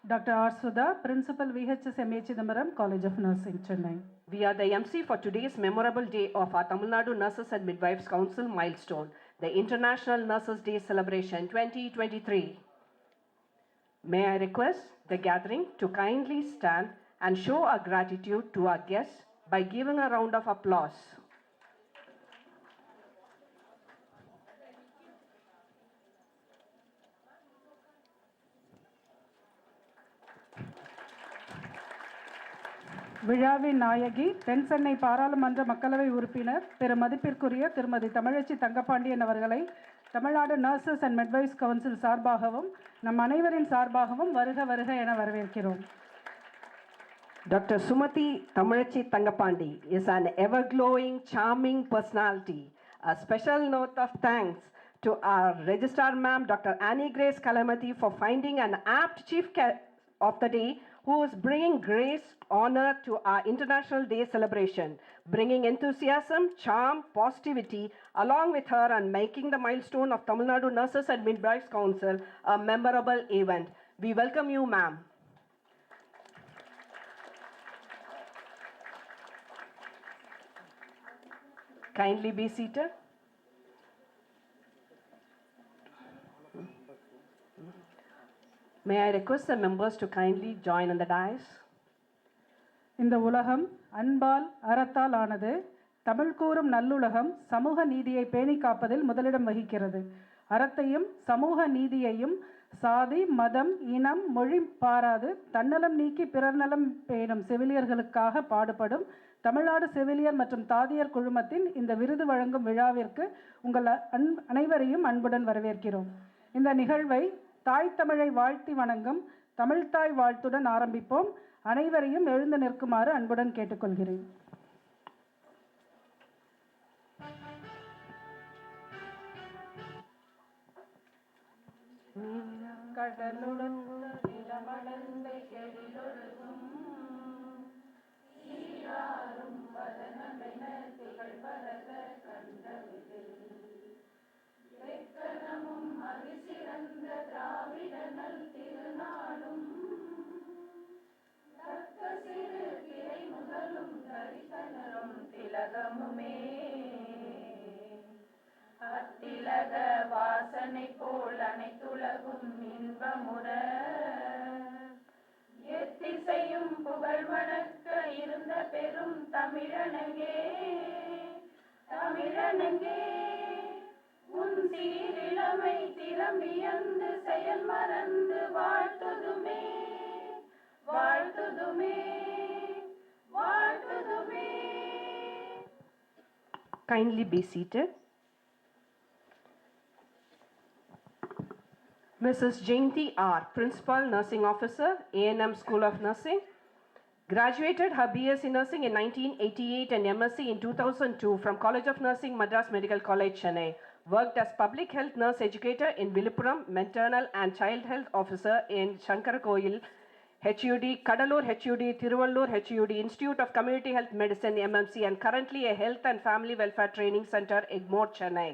Dr. R. Sudha, Principal VHS MH College of Nursing, Chennai. We are the MC for today's memorable day of our Tamilnadu Nurses and Midwives Council milestone, the International Nurses Day Celebration 2023. May I request the gathering to kindly stand and show our gratitude to our guests by giving a round of applause. விழாவின் நாயகி தென்சென்னை பாராளுமன்ற மக்களவை உறுப்பினர் திரு மதிப்பிற்குரிய திருமதி தமிழச்சி தங்கப்பாண்டியன் அவர்களை Tamil Nadu nurses and midwives council சார்பாகவும் நம் அனைவரின் சார்பாகவும் வருக வருக என வரவேற்கிறோம். Dr. Sumathi Tamilnachi Thangapandi is an ever-glowing, charming personality. A special note of thanks to our Registrar Ma'am, Dr. Annie Grace Kalamati, for finding an apt chief of the day who is bringing grace, honor to our International Day celebration, bringing enthusiasm, charm, positivity along with her and making the milestone of Tamil Nadu Nurses and Midwives Council a memorable event. We welcome you, ma'am. Kindly be seated. May I request the members to kindly join in the dais? இந்த உலகம் அன்பால் அறத்தால் ஆனது. தமிழ் கூறும் நல்லுலகம் சமூக நீதியை பேணி காப்பதில் முதலிடம் வகிக்கிறது. அறத்தையும் சமூக நீதியையும் சாதி, மதம், இனம், மொழி பாராது தன்னலம் நீக்கி பிறர் நலம் பேணும் செவிலியர்களுக்காக பாடுபடும் தமிழ்நாடு செவிலியர் மற்றும் தாதியர் குழுமத்தின் இந்த விருது வழங்கும் விழாவிற்கு உங்கள் அனைவரையும் அன்புடன் வரவேற்கிறோம். இந்த நிகழ்வை தாய் தமிழை வாழ்த்தி வணங்கும் தமிழ்தாய் வாழ்த்துடன் ஆரம்பிப்போம். அனைவரையும் எழுந்து நிற்குமாறு அன்புடன் கேட்டுக்கொள்கிறேன். கடலுடன் வெக்கனமும் அரிசிறந்த திராவிடனல் திருநாளும் தக்க சிறு கிளை முதலும் தரிசனரும் திலகமுமே அத்திலக வாசனை போல் அனைத்துலகும் இன்பமுற எத்திசையும் புகழ் வணக்க இருந்த பெரும் தமிழனங்கே தமிழனங்கே உன் சீரிழமை திறம்பியந்து செயல் மறந்து வாழ்த்துதுமே வாழ்த்துதுமே வாழ்த்துதுமே. Kindly be seated. Mrs. Jayanti R., Principal Nursing Officer, A&M School of Nursing, graduated her BSc Nursing in 1988 and MSc in 2002 from College of Nursing, Madras Medical College, Chennai. Worked as public health nurse educator in Viluppuram, maternal and child health officer in Shankarakoil, HUD, Kadalur HUD, Tiruvallur HUD, Institute of Community Health Medicine, MMC, and currently a Health and Family Welfare Training Center, Egmore, Chennai.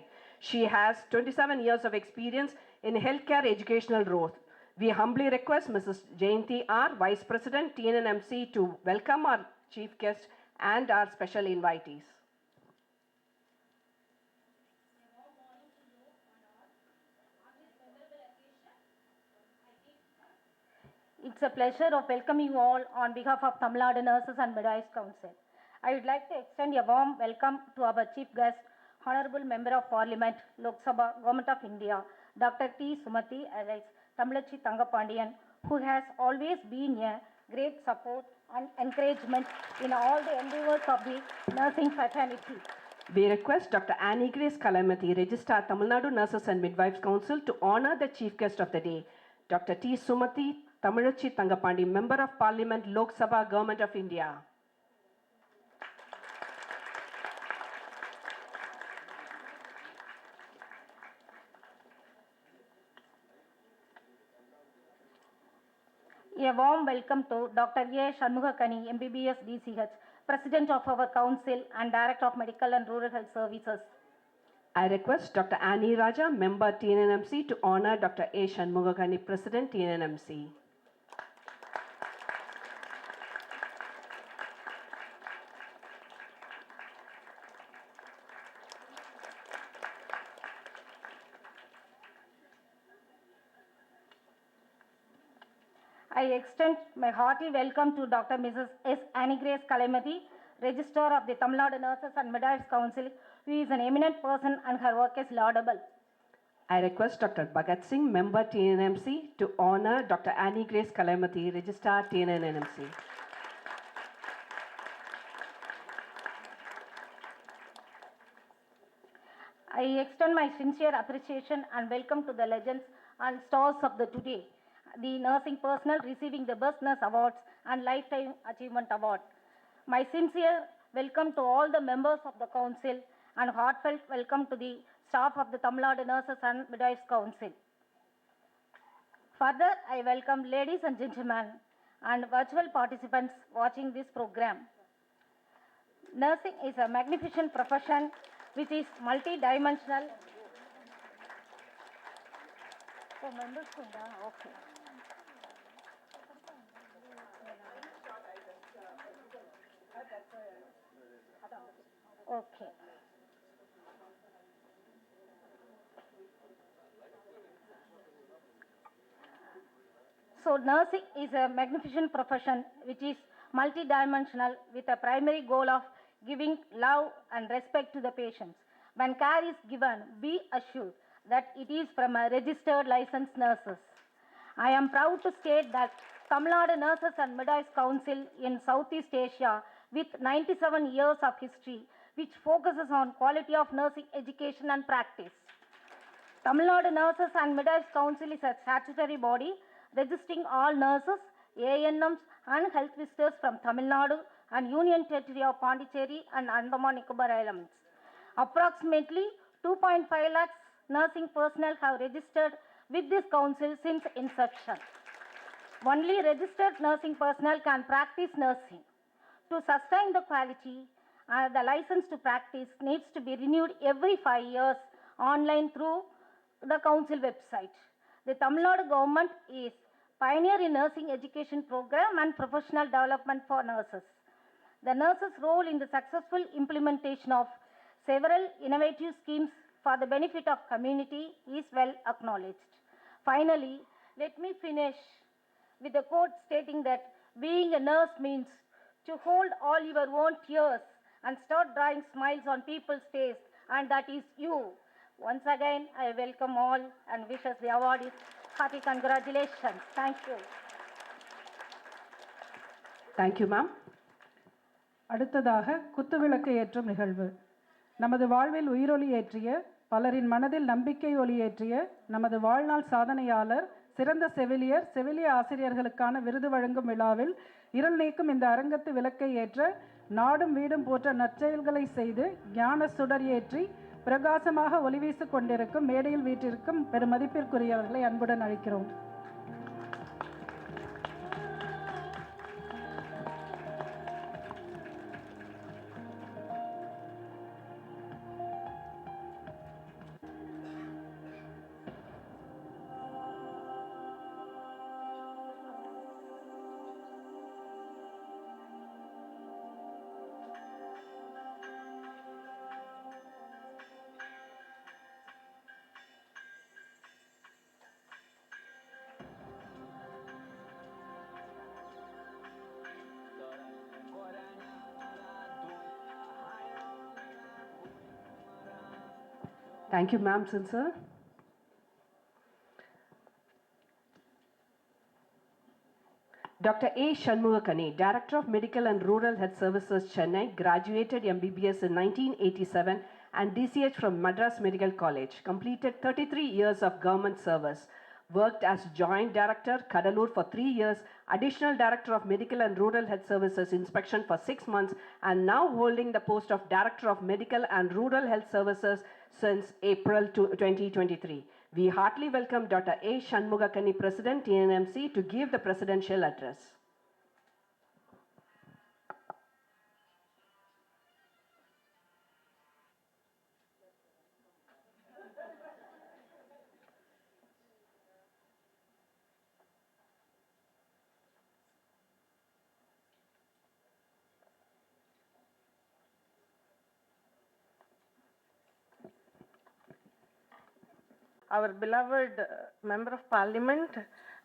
She has 27 years of experience in healthcare educational roles. We humbly request Mrs. Jayanti R., Vice President, TNNMC, to welcome our chief guest and our special invitees. It's a pleasure of welcoming you all on behalf of Tamil Nadu Nurses and Midwives Council. I would like to extend a warm welcome to our chief guest, Honorable Member of Parliament, Lok Sabha, Government of India, Dr. T. Sumathi alias Tamilnachi Thangappandiyan, who has always been a great support and encouragement in all the endeavors of the nursing fraternity. We request Dr. Annie Grace Kalamati, Registrar Tamil Nadu Nurses and Midwives Council, to honor the chief guest of the day, Dr. T. Sumathi Tamilnachi Thangapandi, Member of Parliament, Lok Sabha, Government of India. A warm welcome to Dr. A. Shanmugakani, MBBS DCH, President of our Council and Director of Medical and Rural Health Services. I request Dr. Annie Raja, Member TNNMC, to honor Dr. A. Shanmugakani, President TNNMC. I extend my hearty welcome to Dr. Mrs. S. Annie Grace Kalamati, Registrar of the Tamil Nadu Nurses and Midwives Council, who is an eminent person and her work is laudable. I request Dr. Bhagat Singh, member TNMC, to honor Dr. Annie Grace Kalamati, Registrar TNNMC. I extend my sincere appreciation and welcome to the legends and stars of the today, the nursing personnel receiving the Best Nurse Awards and Lifetime Achievement Award. My sincere welcome to all the members of the Council and heartfelt welcome to the staff of the Tamil Nadu Nurses and Midwives Council. Further, I welcome ladies and gentlemen and virtual participants watching this program. Nursing is a magnificent profession which is multi-dimensional. Oh, members, okay. Okay. So nursing is a magnificent profession which is multidimensional with a primary goal of giving love and respect to the patients. When care is given, be assured that it is from a registered licensed nurses. I am proud to state that Tamil Nadu Nurses and Midwives Council in Southeast Asia with 97 years of history which focuses on quality of nursing education and practice. Tamil Nadu Nurses and Midwives Council is a statutory body registering all nurses, ANMs and health visitors from Tamil Nadu and Union Territory of Pondicherry and Andaman Nicobar Islands. Approximately 2.5 lakhs nursing personnel have registered with this council since inception. Only registered nursing personnel can practice nursing. To sustain the quality, the license to practice needs to be renewed every 5 years online through the council website. The Tamil Nadu government is pioneer in nursing education program and professional development for nurses. The nurses' role in the successful implementation of several innovative schemes for the benefit of community is well acknowledged. Finally, let me finish with a quote stating that being a nurse means to hold all your own tears and start drawing smiles on people's face, and that is you. Once again, I welcome all and wish us the awardees hearty congratulations. Thank you. Thank you, ma'am. அடுத்ததாக குத்துவிளக்கு ஏற்றும் நிகழ்வு. நமது வாழ்வில் உயிரொலி ஏற்றிய, பலரின் மனதில் நம்பிக்கை ஒளி ஏற்றிய நமது வாழ்நாள் சாதனையாளர், சிறந்த செவிலியர், செவிலிய ஆசிரியர்களுக்கான விருது வழங்கும் விழாவில் இருள் நீக்கும் இந்த அரங்கத்து விளக்கை ஏற்ற, நாடும் வீடும் போற்ற நற்செயல்களை செய்து ஞான சுடர் ஏற்றி பிரகாசமாக ஒளிவீசு கொண்டிருக்கும் மேடையில் வீற்றிருக்கும் பெருமதிப்பிற்குரியவர்களை அன்புடன் அழைக்கிறோம். Thank you, ma'am, sir. Dr. A. Shanmugakani, Director of Medical and Rural Health Services, Chennai, graduated MBBS in 1987 and DCH from Madras Medical College, completed 33 years of government service, worked as Joint Director, Kadalur for 3 years, Additional Director of Medical and Rural Health Services Inspection for 6 months, and now holding the post of Director of Medical and Rural Health Services since April 2023. We heartily welcome Dr. A. Shanmugakani, President, TNMC, to give the presidential address. Our beloved Member of Parliament,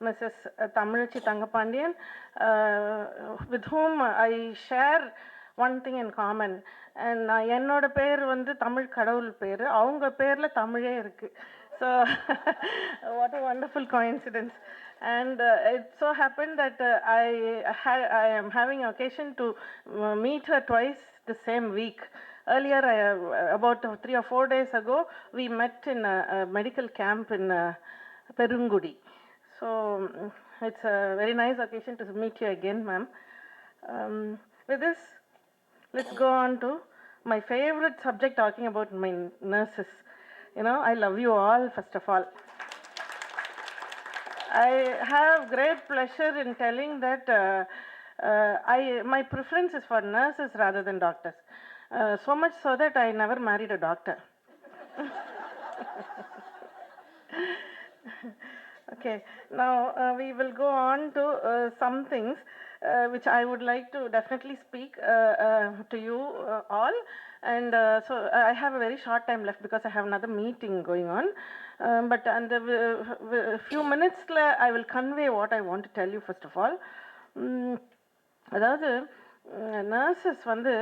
Mrs. Tamilchi Tangapandian, with whom I share one thing in common. And என்னோட பேர் வந்து தமிழ் கடவுள் பேர், அவங்க பேர்ல தமிழே இருக்கு. So what a wonderful coincidence. And it so happened that I am having occasion to meet her twice the same week. Earlier, about 3 or 4 days ago, we met in a medical camp in Perungudi. So it's a very nice occasion to meet you again, ma'am. With this, let's go on to my favorite subject, talking about my nurses. You know, I love you all, first of all. I have great pleasure in telling that my preference is for nurses rather than doctors. So much so that I never married a doctor. Okay, now we will go on to some things which I would like to definitely speak to you all. And so I have a very short time left because I have another meeting going on. But in a few minutes, I will convey what I want to tell you first of all. அதாவது nurses வந்து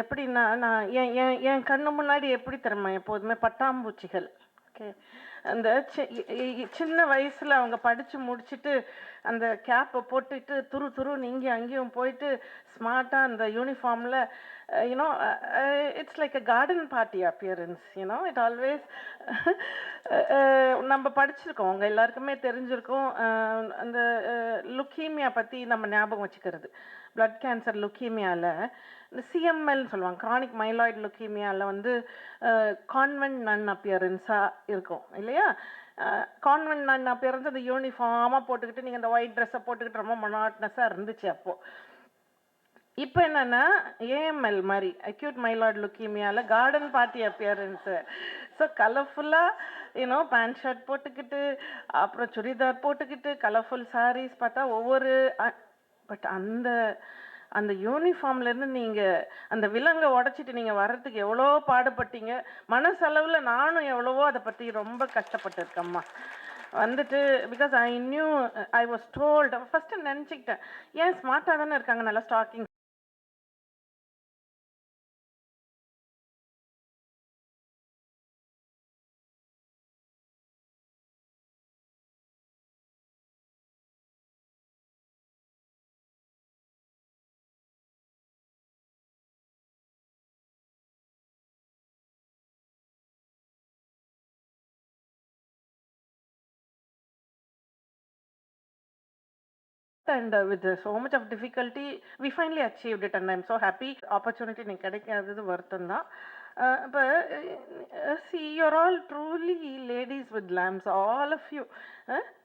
எப்படின்னா, நான் என் கண்ணு முன்னாடி எப்படி தெரியுமா எப்போதுமே பட்டாம்பூச்சிகள். ஓகே, அந்த சின்ன வயசில் அவங்க படித்து முடிச்சுட்டு அந்த கேப்பை போட்டுட்டு துருன்னு இங்கேயும் அங்கேயும் போயிட்டு ஸ்மார்ட்டாக அந்த யூனிஃபார்மில், you know it's like a garden party appearance. You know it always நம்ம படிச்சிருக்கோம், அவங்க எல்லாருக்குமே தெரிஞ்சிருக்கோம். அந்த லுக்கீமியா பற்றி நம்ம ஞாபகம் வச்சுக்கிறது, பிளட் கேன்சர் லுக்கீமியாவில் இந்த சிஎம்எல்னு சொல்லுவாங்க, க்ரானிக் மைலாய்டு லுக்கீமியாவில் வந்து கான்வென்ட் நன் அப்பியரன்ஸாக இருக்கும் இல்லையா. கான்வென்ட் நன் அப்பியரன்ஸ் அந்த யூனிஃபார்மாக போட்டுக்கிட்டு நீங்கள் அந்த ஒயிட் ட்ரெஸ்ஸை போட்டுக்கிட்டு ரொம்ப மொனாட்டனஸாக இருந்துச்சு அப்போது. இப்போ என்னென்னா ஏஎம்எல் மாதிரி அக்யூட் மைலாய்டு லுக்கீமியாவில் கார்டன் பார்ட்டி அப்பியரன்ஸு. ஸோ கலர்ஃபுல்லாக யூனோ பேண்ட் ஷர்ட் போட்டுக்கிட்டு அப்புறம் சுடிதார் போட்டுக்கிட்டு கலர்ஃபுல் சாரீஸ் பார்த்தா ஒவ்வொரு, பட் அந்த யூனிஃபார்ம்லேருந்து நீங்கள் அந்த விலங்கை உடச்சிட்டு நீங்கள் வர்றதுக்கு எவ்வளோ பாடுபட்டீங்க. மனசளவில் நானும் எவ்வளவோ அதை பற்றி ரொம்ப கஷ்டப்பட்டுருக்கேம்மா. வந்துட்டு because I was told, first நினச்சிக்கிட்டேன் ஏன் ஸ்மார்ட்டாக தானே இருக்காங்க, நல்லா stocking and with so much of difficulty we finally achieved it, and I'm so happy. Opportunity நீ கிடைக்காதது வருத்தம் தான். இப்போ see, you're all truly ladies with lamps, all of you.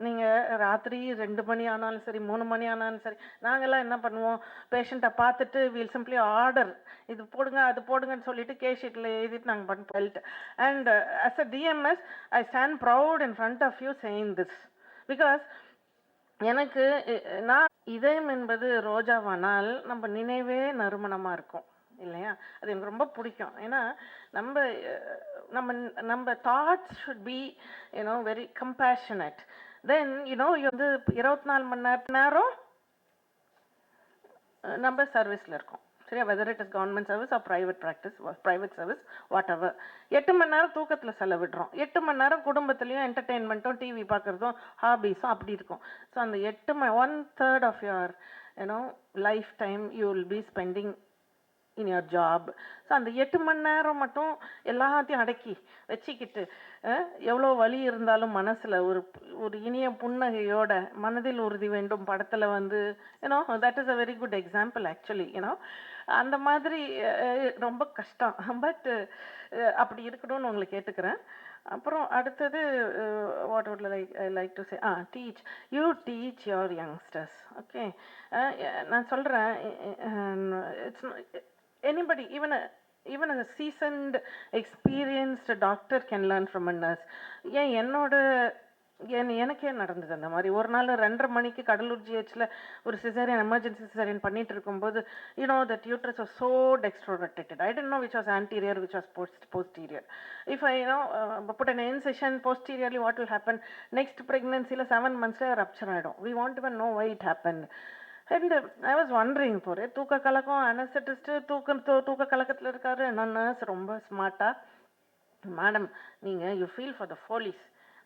நீங்கள் ராத்திரி 2 மணி ஆனாலும் சரி 3 மணி ஆனாலும் சரி, நாங்கள்லாம் என்ன பண்ணுவோம், பேஷண்ட்டை பார்த்துட்டு வீல் சிம்பிளி ஆர்டர், இது போடுங்க அது போடுங்கன்னு சொல்லிட்டு கேஷீட்டில் எழுதிட்டு நாங்கள் பண்ண felt. And as a DMS I stand proud in front of you saying this, because எனக்கு நான் இதயம் என்பது ரோஜாவானால் நம்ம நினைவே நறுமணமாக இருக்கும் இல்லையா. அது எனக்கு ரொம்ப பிடிக்கும். ஏன்னா நம்ம நம்ம நம்ம thoughts should be you know very compassionate. Then you know வந்து 24 மணி நேரம் நம்ம சர்வீஸில் இருக்கோம் சரியா, whether it is government service or private practice, private service, whatever. 8 மணி நேரம் தூக்கத்தில் செலவிடுறோம், 8 மணி நேரம் குடும்பத்துலேயும் என்டர்டெயின்மெண்ட்டும் டிவி பார்க்குறதும் ஹாபீஸும் அப்படி இருக்கும். ஸோ அந்த 1/3 of your you know life time you will be spending in your job. So அந்த 8 மணி நேரம் மட்டும் எல்லாத்தையும் அடக்கி வச்சுக்கிட்டு எவ்வளோ வலி இருந்தாலும் மனசில் ஒரு இனிய புன்னகையோட மனதில் உறுதி வேண்டும் படத்தில் வந்து you know that is a very good example actually. You know அந்த மாதிரி ரொம்ப கஷ்டம், பட் அப்படி இருக்கணும்னு உங்களுக்கு கேட்டுக்கிறேன். அப்புறம் அடுத்தது what would like to say, teach your youngsters. Okay, நான் சொல்கிறேன், it's anybody, even a seasoned experienced doctor can learn from a nurse. ஏன் என்னோட எனக்கே நடந்தது அந்த மாதிரி. ஒரு நாள் 2:30 மணிக்கு கடலூர் ஜிஹெச்சில் ஒரு சிசேரியன், எமர்ஜென்சி சிசேரியன் பண்ணிட்டு இருக்கும்போது, that uterus was so dextrorotated. I didn't know which was anterior, which was posterior. If I put an incision posteriorly, what will happen? Next pregnancy, 7 months rupture ஆயிடும். We won't even know why it happened. And I was wondering for it. தூக்க கலக்கம், anaesthetist தூக்க கலக்கத்தில் இருக்காரு. Nurse ரொம்ப ஸ்மார்ட்டா, madam நீங்கள் you feel for the Foley's,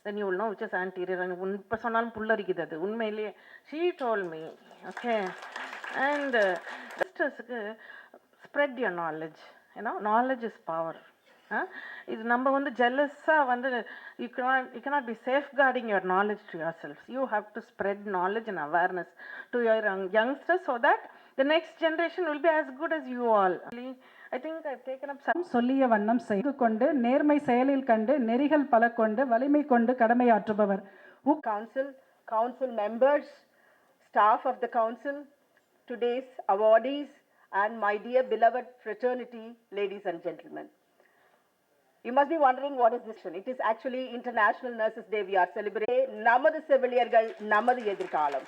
then you will know which is anterior. இப்போ சொன்னாலும் புல்லரிக்குது அது உண்மையிலேயே. She told me, okay. And sisters-க்கு spread your knowledge. Knowledge is power. இது நம்ம jealous-ஆ you cannot be safeguarding your knowledge to yourselves. You have to spread knowledge and awareness to your youngsters so that the next generation will be as good as you all. I think I've taken up some. சொல்லிய வண்ணம் செய்து கொண்டு நேர்மை செயலில் கண்டு நெறிகள் பல கொண்டு வலிமை கொண்டு கடமையாற்றுபவர். Council members, staff of the council, today's awardees, and my dear beloved fraternity, ladies and gentlemen. You must be wondering what is this. It is actually International Nurses Day we are celebrating. Namadhu seviliyargal namadhu edirkaalam.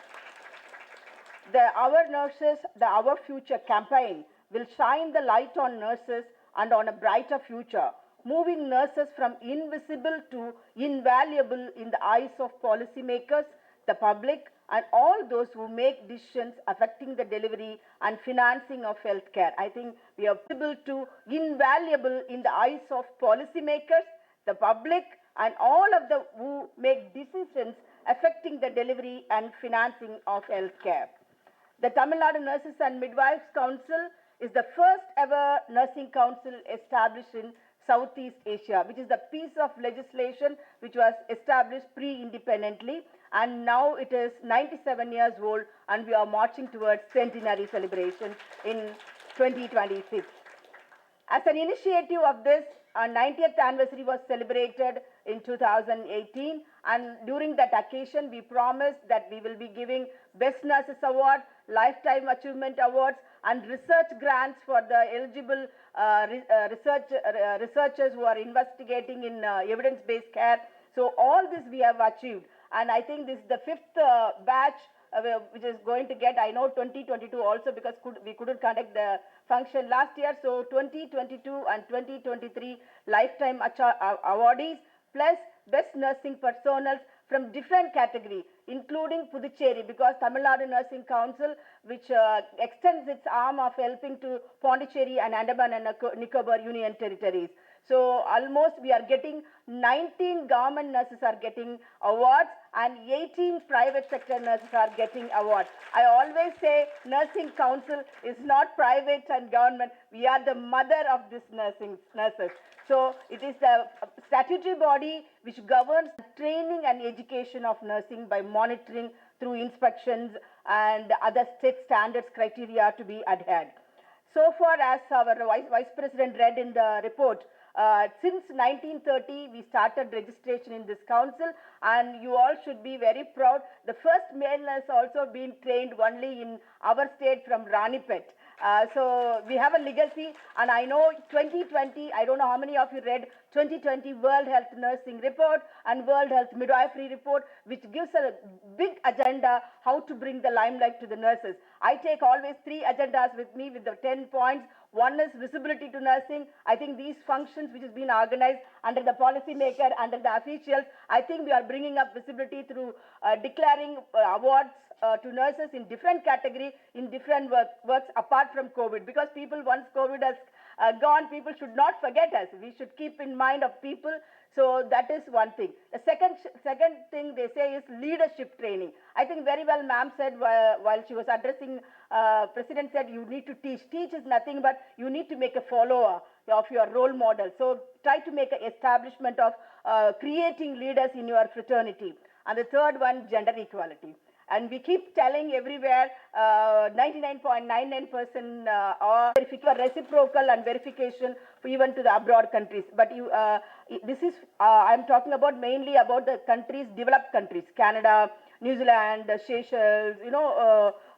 Our Nurses, Our Future campaign will shine the light on nurses and on a brighter future, moving nurses from invisible to invaluable in the eyes of policymakers, the public, and all those who make decisions affecting the delivery and financing of healthcare. I think we are visible to invaluable in the eyes of policymakers, the public, and all of the who make decisions affecting the delivery and financing of healthcare. The Tamilnadu Nurses and Midwives Council is the first ever nursing council established in Southeast Asia, which is the piece of legislation which was established pre-independently, and now it is 97 years old, and we are marching towards centenary celebration in 2026. As an initiative of this, our 90th anniversary was celebrated in 2018, and during that occasion we promised that we will be giving Best Nurses Award, Lifetime Achievement Awards, and research grants for the eligible researchers who are investigating in evidence-based care. So all this we have achieved, and I think this is the 5th batch which is going to get, I know 2022 also, because we couldn't conduct the function last year. So 2022 and 2023 lifetime awardees plus best nursing personals from different category, including Puducherry, because Tamil Nadu Nursing Council, which extends its arm of helping to Pondicherry and Andaman and Nicobar Union Territories. So almost we are getting 19 government nurses are getting awards, and 18 private sector nurses are getting awards. I always say Nursing Council is not private and government. We are the mother of this nurses. So it is the statutory body which governs training and education of nursing by monitoring through inspections and other state standards criteria to be adhered. So far, as our Vice President read in the report, since 1930, we started registration in this council, and you all should be very proud. The first male nurse also been trained only in our state from Ranipet. So we have a legacy, and I know 2020, I don't know how many of you read 2020 World Health Nursing Report and World Health Midwifery Report, which gives a big agenda how to bring the limelight to the nurses. I take always 3 agendas with me with the 10 points. One is visibility to nursing. I think these functions which has been organized under the policymaker, under the officials, I think we are bringing up visibility through declaring awards to nurses in different category, in different works apart from COVID, because people, once COVID has gone, people should not forget us. We should keep in mind of people. So that is one thing. The second thing they say is leadership training. I think very well ma'am said while she was addressing, President said you need to teach. Teach is nothing but you need to make a follower of your role model. So try to make an establishment of creating leaders in your fraternity. And the third one, gender equality. And we keep telling everywhere 99.99% are reciprocal and verification even to the abroad countries. But this is, I'm talking about mainly about the countries, developed countries, Canada, New Zealand, Seychelles,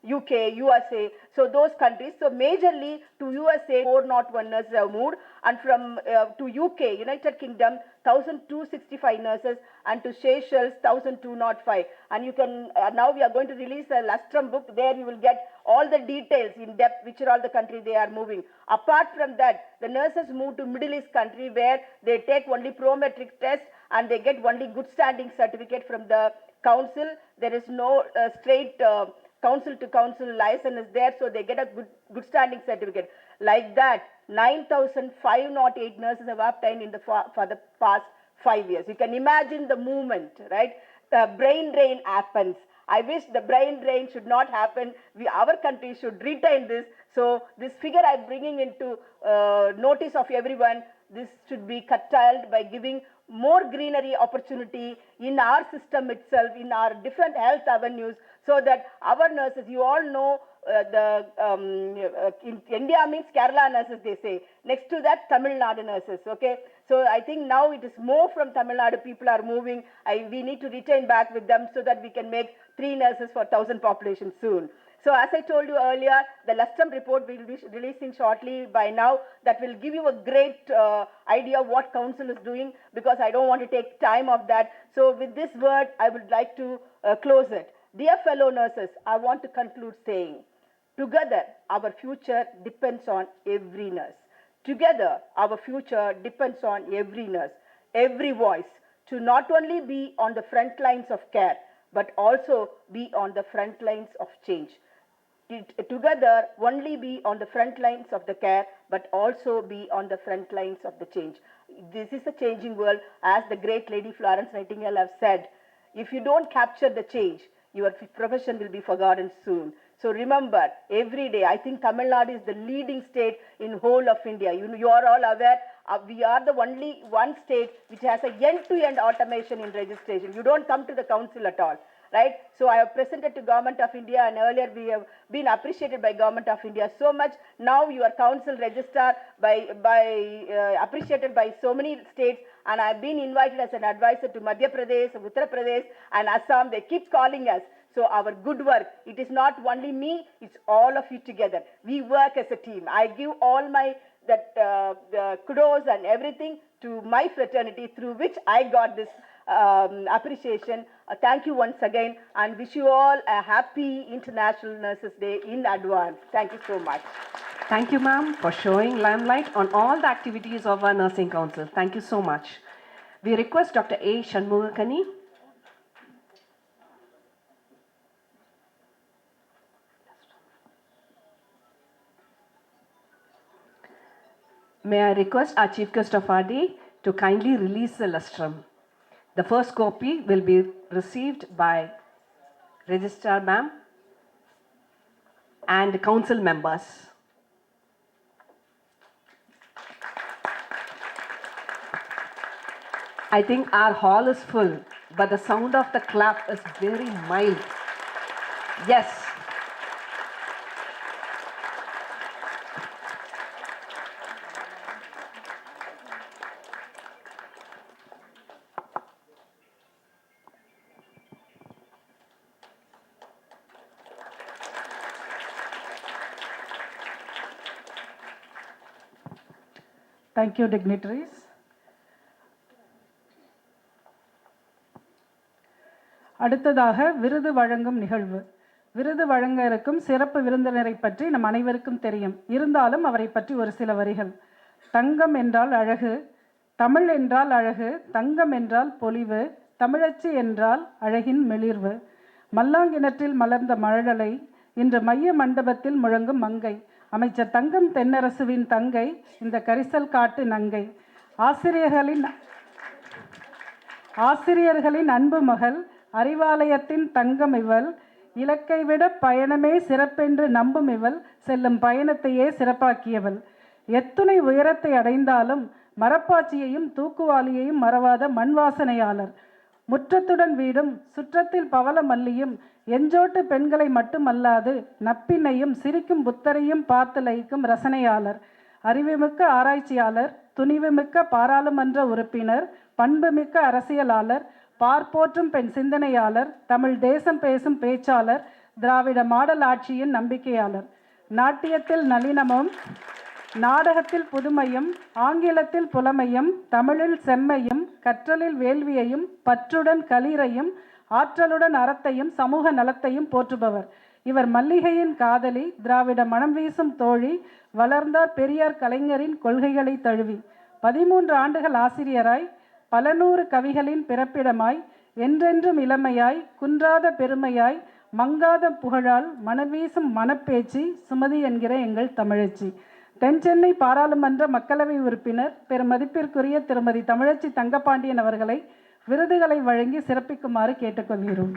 UK, USA, so those countries. So majorly to USA, 401 nurses have moved, and from to UK, United Kingdom, 1,265 nurses, and to Seychelles, 1,205. And you can, now we are going to release a Lustrum book. There you will get all the details in depth, which are all the countries they are moving. Apart from that, the nurses move to Middle East country where they take only prometric test and they get only good standing certificate from the council. There is no straight council to council license there, so they get a good standing certificate. Like that, 9,508 nurses have obtained in for the past 5 years. You can imagine the movement, right? The brain drain happens. I wish the brain drain should not happen. Our country should retain this. So this figure I'm bringing into notice of everyone. This should be curtailed by giving more greenery opportunity in our system itself, in our different health avenues, so that our nurses, you all know, in India means Kerala nurses, they say. Next to that, Tamilnadu nurses, okay? So I think now it is more from Tamil Nadu, people are moving. We need to retain back with them so that we can make 3 nurses for 1,000 population soon. So as I told you earlier, the Lustrum report will be releasing shortly by now. That will give you a great idea of what council is doing, because I don't want to take time of that. So with this word, I would like to close it. Dear fellow nurses, I want to conclude saying, together our future depends on every nurse. Together our future depends on every nurse, every voice, to not only be on the front lines of care, but also be on the front lines of change. Together only be on the front lines of the care, but also be on the front lines of the change. This is a changing world, as the great lady Florence Nightingale have said. If you don't capture the change, your profession will be forgotten soon. So remember, every day, I think Tamil Nadu is the leading state in whole of India. You are all aware, we are the only one state which has a end-to-end automation in registration. You don't come to the council at all. Right? So I have presented to Government of India, and earlier we have been appreciated by Government of India so much. Now your council registrar appreciated by so many states, and I have been invited as an advisor to Madhya Pradesh, Uttar Pradesh, and Assam. They keep calling us. So our good work, it is not only me, it's all of you together. We work as a team. I give all my kudos and everything to my fraternity, through which I got this appreciation. Thank you once again, and wish you all a happy International Nurses Day in advance. Thank you so much. Thank you, ma'am, for showing limelight on all the activities of our Nursing Council. Thank you so much. We request Dr. A. Shanmugakani. May I request our Chief Guest of our day to kindly release the Lustrum. The first copy will be received by Registrar Ma'am and Council members. I think our hall is full, but the sound of the clap is very mild. Yes. Thank you, dignitaries. அடுத்ததாக விருது வழங்கும் நிகழ்வு. விருது வழங்க இருக்கும் சிறப்பு விருந்தினரை பற்றி நம் அனைவருக்கும் தெரியும். இருந்தாலும் அவரை பற்றி ஒரு சில வரிகள். தங்கம் என்றால் அழகு, தமிழ் என்றால் அழகு, தங்கம் என்றால் பொலிவு, தமிழச்சி என்றால் அழகின் மெளிர்வு. மல்லாங்கிணற்றில் மலர்ந்த மழலை, இன்று மைய மண்டபத்தில் முழங்கும் மங்கை. அமைச்சர் தங்கம் தென்னரசுவின் தங்கை, இந்த கரிசல் காட்டு நங்கை. ஆசிரியர்களின் அன்பு மகள், அறிவாலயத்தின் தங்கம் இவள். இலக்கை விட பயணமே சிறப்பென்று நம்பும் இவள், செல்லும் பயணத்தையே சிறப்பாக்கியவள். எத்துணை உயரத்தை அடைந்தாலும் மரப்பாச்சியையும் தூக்குவாளியையும் மறவாத மண்வாசனையாளர். முற்றத்துடன் வீடும் சுற்றத்தில் பவள மல்லியும், எஞ்சோட்டு பெண்களை மட்டுமல்லாது நப்பின்னையும் சிரிக்கும் புத்தரையும் பார்த்து லயிக்கும் ரசனையாளர். அறிவுமிக்க ஆராய்ச்சியாளர், துணிவுமிக்க பாராளுமன்ற உறுப்பினர், பண்புமிக்க அரசியலாளர், பார்ப்போற்றும் பெண் சிந்தனையாளர், தமிழ் தேசம் பேசும் பேச்சாளர், திராவிட மாடல் ஆட்சியின் நம்பிக்கையாளர். நாட்டியத்தில் நளினமும், நாடகத்தில் புதுமையும், ஆங்கிலத்தில் புலமையும், தமிழில் செம்மையும், கற்றலில் வேள்வியையும், பற்றுடன் களிரையும், ஆற்றலுடன் அறத்தையும், சமூக நலத்தையும் போற்றுபவர். இவர் மல்லிகையின் காதலி, திராவிட மனம் வீசும் தோழி, வளர்ந்தார் பெரியார் கலைஞரின் கொள்கைகளை தழுவி. 13 ஆண்டுகள் ஆசிரியராய், பல நூறு கவிகளின் பிறப்பிடமாய், என்றென்றும் இளமையாய், குன்றாத பெருமையாய், மங்காத புகழால், மணவீசும் மனப்பேச்சு, சுமதி என்கிற எங்கள் தமிழச்சி. தென்சென்னை பாராளுமன்ற மக்களவை உறுப்பினர் பெருமதிப்பிற்குரிய திருமதி தமிழச்சி தங்கபாண்டியன் அவர்களை விருதுகளை வழங்கி சிறப்பிக்குமாறு கேட்டுக்கொள்கிறோம்.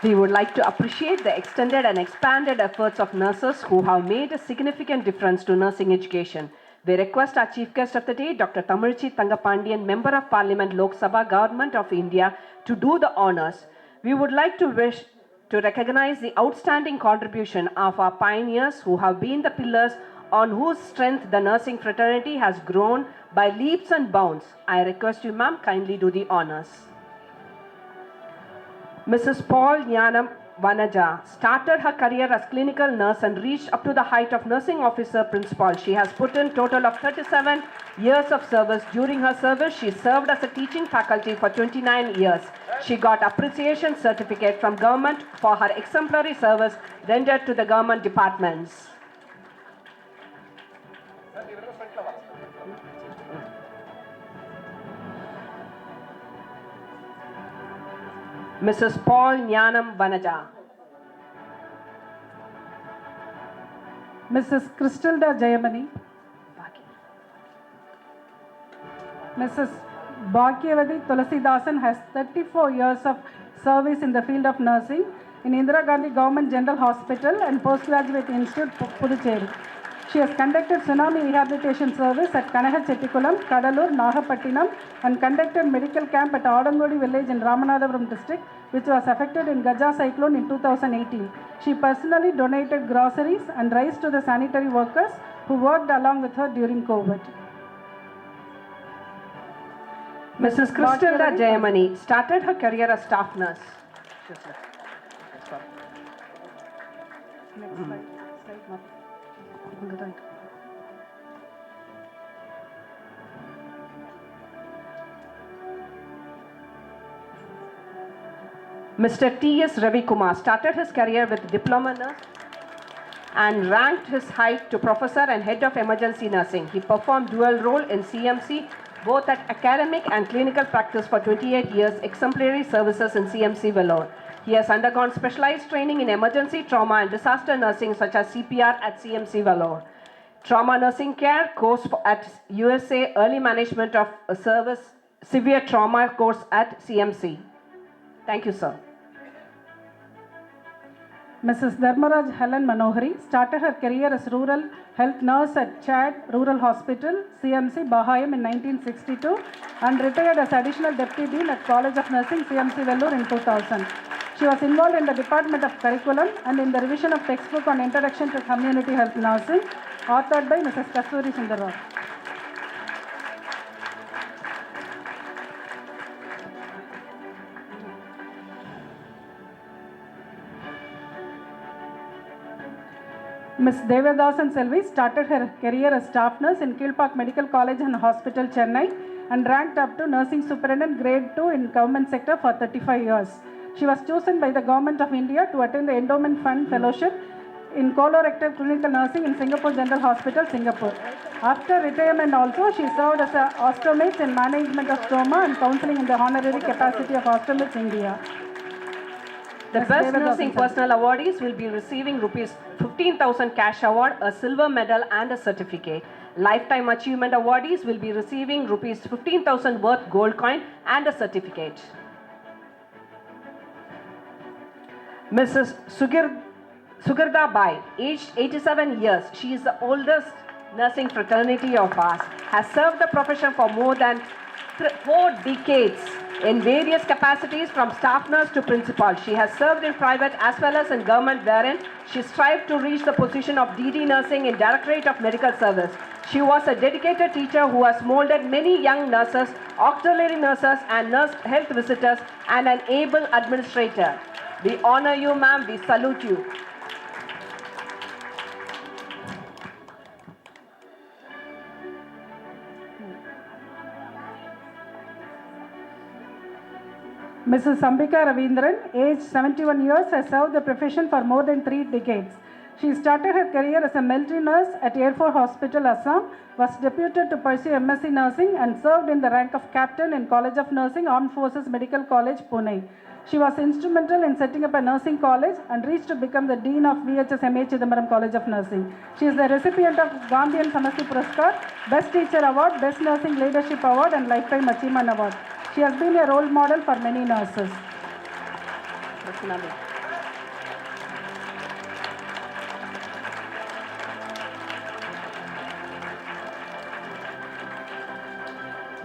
We would like to appreciate the extended and expanded efforts of nurses who have made a significant difference to nursing education. We request our chief guest of the day, Dr. Tamilchi Thangapandian, Member of Parliament, Lok Sabha, Government of India, to do the honors. We would like to wish to recognize the outstanding contribution of our pioneers who have been the pillars on whose strength the nursing fraternity has grown by leaps and bounds. I request you, ma'am, kindly do the honors. Mrs. Paul Nyanam Vanaja started her career as clinical nurse and reached up to the height of nursing officer principal. She has put in total of 37 years of service. During her service, she served as a teaching faculty for 29 years. She got appreciation certificate from government for her exemplary service rendered to the government departments. Mrs. Paul Nyanam Vanaja. Mrs. Christilda Jayamani. Mrs. Bhagyavati Tulasidasan has 34 years of service in the field of nursing in Indira Gandhi Government General Hospital and Postgraduate Institute, Puducherry. She has conducted tsunami rehabilitation service at Kanagachetikulam, Kadalur, Nagapattinam, and conducted medical camp at Adangodi village in Ramanathapuram district, which was affected in Gaja cyclone in 2018. She personally donated groceries and rice to the sanitary workers who worked along with her during COVID. Mrs. Christilda Jayamani started her career as staff nurse. Next slide. Mr. T.S. Ravi Kumar started his career with diploma nurse and ranked his height to professor and head of emergency nursing. He performed dual role in CMC, both at academic and clinical practice for 28 years, exemplary services in CMC Vellore. He has undergone specialized training in emergency trauma and disaster nursing such as CPR at CMC Vellore. Trauma nursing care course at USA, early management of service, severe trauma course at CMC. Thank you, sir. Mrs. Dharmaraj Helen Manohari started her career as rural health nurse at Chad Rural Hospital, CMC, Bahayam in 1962 and retired as additional deputy dean at College of Nursing, CMC Vellore in 2000. She was involved in the Department of Curriculum and in the revision of textbook on Introduction to Community Health Nursing, authored by Mrs. Kasturi Sundarrao. Ms. Devadasan Selvi started her career as staff nurse in Kilpak Medical College and Hospital, Chennai, and ranked up to nursing superintendent grade 2 in government sector for 35 years. She was chosen by the Government of India to attend the Endowment Fund Fellowship in colorectal clinical nursing in Singapore General Hospital, Singapore. After retirement also, she served as an osteomates in management of trauma and counseling in the honorary capacity of Osteomates India. The Best Nursing Personal Awardees will be receiving rupees 15,000 cash award, a silver medal and a certificate. Lifetime Achievement Awardees will be receiving rupees 15,000 worth gold coin and a certificate. Mrs. Sugirda Bai, aged 87 years, she is the oldest nursing fraternity of ours, has served the profession for more than 4 decades in various capacities from staff nurse to principal. She has served in private as well as in government, wherein she strived to reach the position of DD nursing in Directorate of Medical Service. She was a dedicated teacher who has molded many young nurses, auxiliary nurses and nurse health visitors, and an able administrator. We honor you, ma'am. We salute you. Mrs. Sambika Ravindran, aged 71 years, has served the profession for more than 3 decades. She started her career as a military nurse at Air Force Hospital, Assam, was deputed to pursue MSc Nursing and served in the rank of captain in College of Nursing, Armed Forces Medical College, Pune. She was instrumental in setting up a nursing college and reached to become the Dean of VHS M.A. Chidambaram College of Nursing. She is the recipient of Gandhian Samasthi Puraskar, Best Teacher Award, Best Nursing Leadership Award and Lifetime Achievement Award. She has been a role model for many nurses.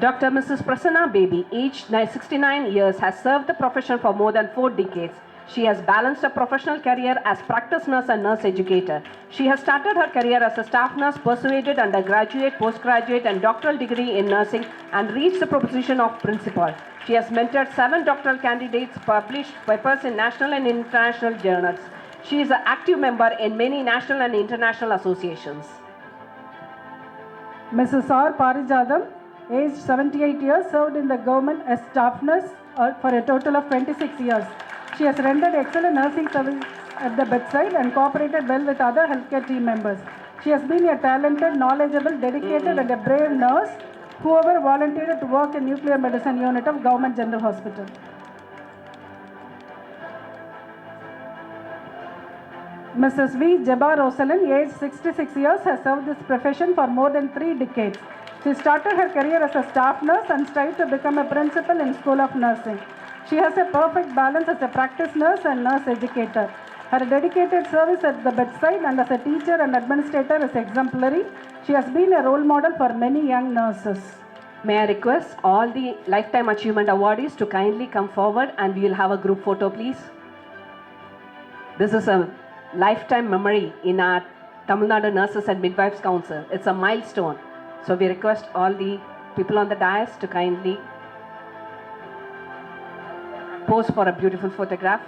Dr. Mrs. Prasanna Baby, aged 69 years, has served the profession for more than 4 decades. She has balanced a professional career as practice nurse and nurse educator. She has started her career as a staff nurse, pursued undergraduate, postgraduate and doctoral degree in nursing and reached the position of principal. She has mentored 7 doctoral candidates, published papers in national and international journals. She is an active member in many national and international associations. Mrs. R. Parijadam, aged 78 years, served in the government as staff nurse for a total of 26 years. She has rendered excellent nursing service at the bedside and cooperated well with other healthcare team members. She has been a talented, knowledgeable, dedicated and a brave nurse who ever volunteered to work in nuclear medicine unit of Government General Hospital. Mrs. V. Jeba Rosalind, aged 66 years, has served this profession for more than 3 decades. She started her career as a staff nurse and strived to become a principal in School of Nursing. She has a perfect balance as a practice nurse and nurse educator. Her dedicated service at the bedside and as a teacher and administrator is exemplary. She has been a role model for many young nurses. May I request all the Lifetime Achievement Awardees to kindly come forward and we will have a group photo, please. This is a lifetime memory in our Tamil Nadu Nurses and Midwives Council. It's a milestone. So we request all the people on the dais to kindly pose for a beautiful photograph.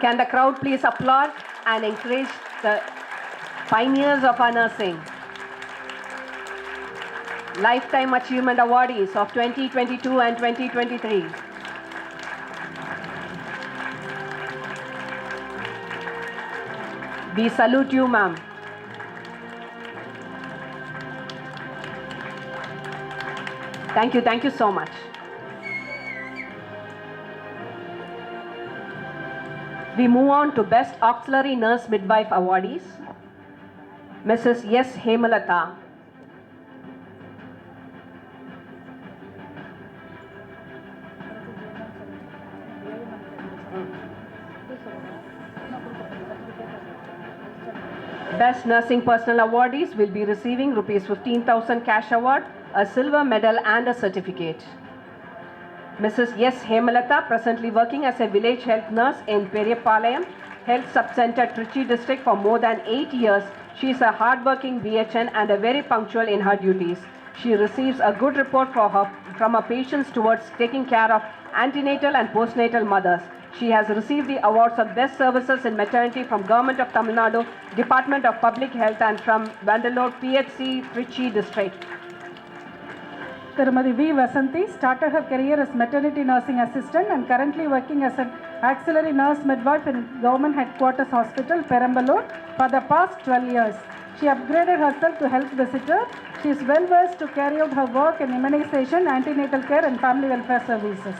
Can the crowd please applaud and encourage the pioneers of our nursing? Lifetime Achievement Awardees of 2022 and 2023. We salute you, ma'am. Thank you so much. We move on to Best Auxiliary Nurse Midwife Awardees. Mrs. S. Hemalata. Best Nursing Personnel Awardees will be receiving rupees 15,000 cash award, a silver medal and a certificate. Mrs. S. Hemalata, presently working as a village health nurse in Periyapalayam Health Subcenter, Trichy district for more than 8 years. She is a hard-working BHN and a very punctual in her duties. She receives a good report from her patients towards taking care of antenatal and postnatal mothers. She has received the awards of Best Services in Maternity from Government of Tamil Nadu, Department of Public Health and from Vandalore PHC, Trichy district. Tirumadi V. Vasanthi started her career as maternity nursing assistant and currently working as an auxiliary nurse midwife in Government Headquarters Hospital, Perambalur, for the past 12 years. She upgraded herself to health visitor. She is well versed to carry out her work in immunization, antenatal care and family welfare services.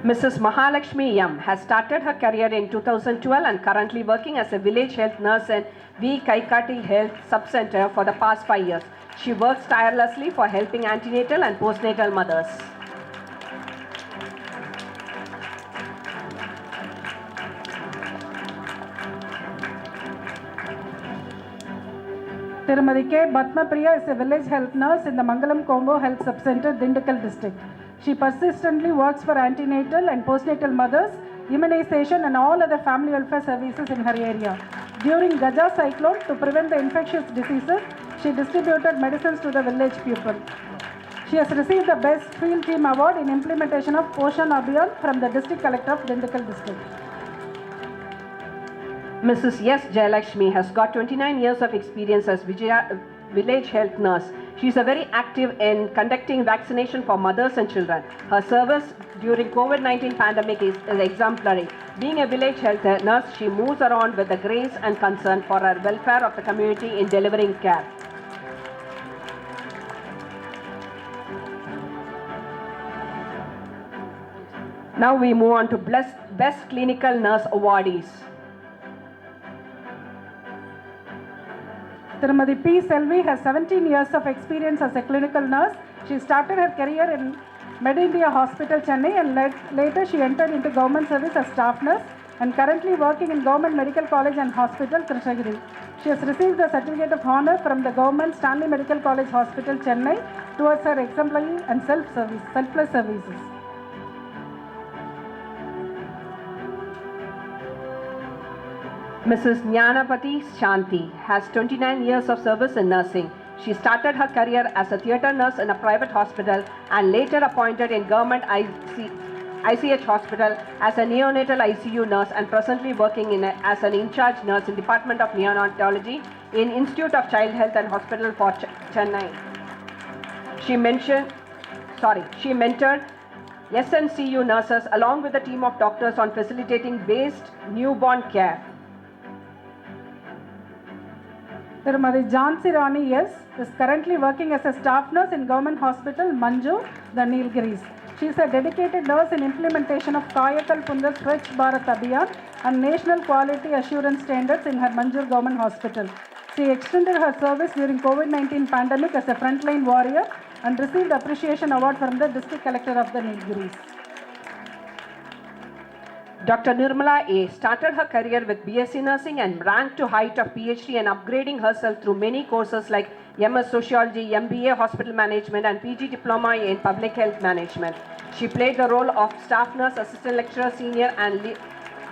Mrs. Mahalakshmi M. has started her career in 2012 and currently working as a village health nurse in V. Kaikati Health Sub-Center for the past 5 years. She works tirelessly for helping antenatal and postnatal mothers. Tirumadi K. Bhatmapriya is a village health nurse in the Mangalam Combo Health Sub-Center, Dindigul district. She persistently works for antenatal and postnatal mothers, immunization and all other family welfare services in her area. During Gaja cyclone, to prevent the infectious diseases, she distributed medicines to the village people. She has received the Best Field Team Award in implementation of Poshan Abhiyan from the District Collector of Dindigul district. Mrs. S. Jayalakshmi has got 29 years of experience as village health nurse. She is very active in conducting vaccination for mothers and children. Her service during COVID-19 pandemic is exemplary. Being a village health nurse, she moves around with the grace and concern for her welfare of the community in delivering care. Now we move on to Best Clinical Nurse awardees. Tirumadi P. Selvi has 17 years of experience as a clinical nurse. She started her career in MedIndia Hospital, Chennai, and later she entered into government service as staff nurse and currently working in Government Medical College and Hospital, Krishnagiri. She has received the Certificate of Honor from the Government Stanley Medical College Hospital, Chennai, towards her exemplary and selfless services. Mrs. Jnanapati Shanti has 29 years of service in nursing. She started her career as a theatre nurse in a private hospital and later appointed in government ICH hospital as a neonatal ICU nurse and presently working as an in-charge nurse in Department of Neonatology in Institute of Child Health and Hospital for Chennai. She mentored SNCU nurses along with a team of doctors on facilitating based newborn care. Tirumadi Jhansi Rani S. is currently working as a staff nurse in Government Hospital, Manju, the Nilgiris. She is a dedicated nurse in implementation of Kayakal Punda Swachh Bharat Abhiyan and National Quality Assurance Standards in her Manjur Government Hospital. She extended her service during COVID-19 pandemic as a frontline warrior and received Appreciation Award from the District Collector of the Nilgiris. Dr. Nirmala A. started her career with BSc Nursing and ranked to height of PhD and upgrading herself through many courses like MS Sociology, MBA Hospital Management and PG Diploma in Public Health Management. She played the role of staff nurse, assistant lecturer, senior and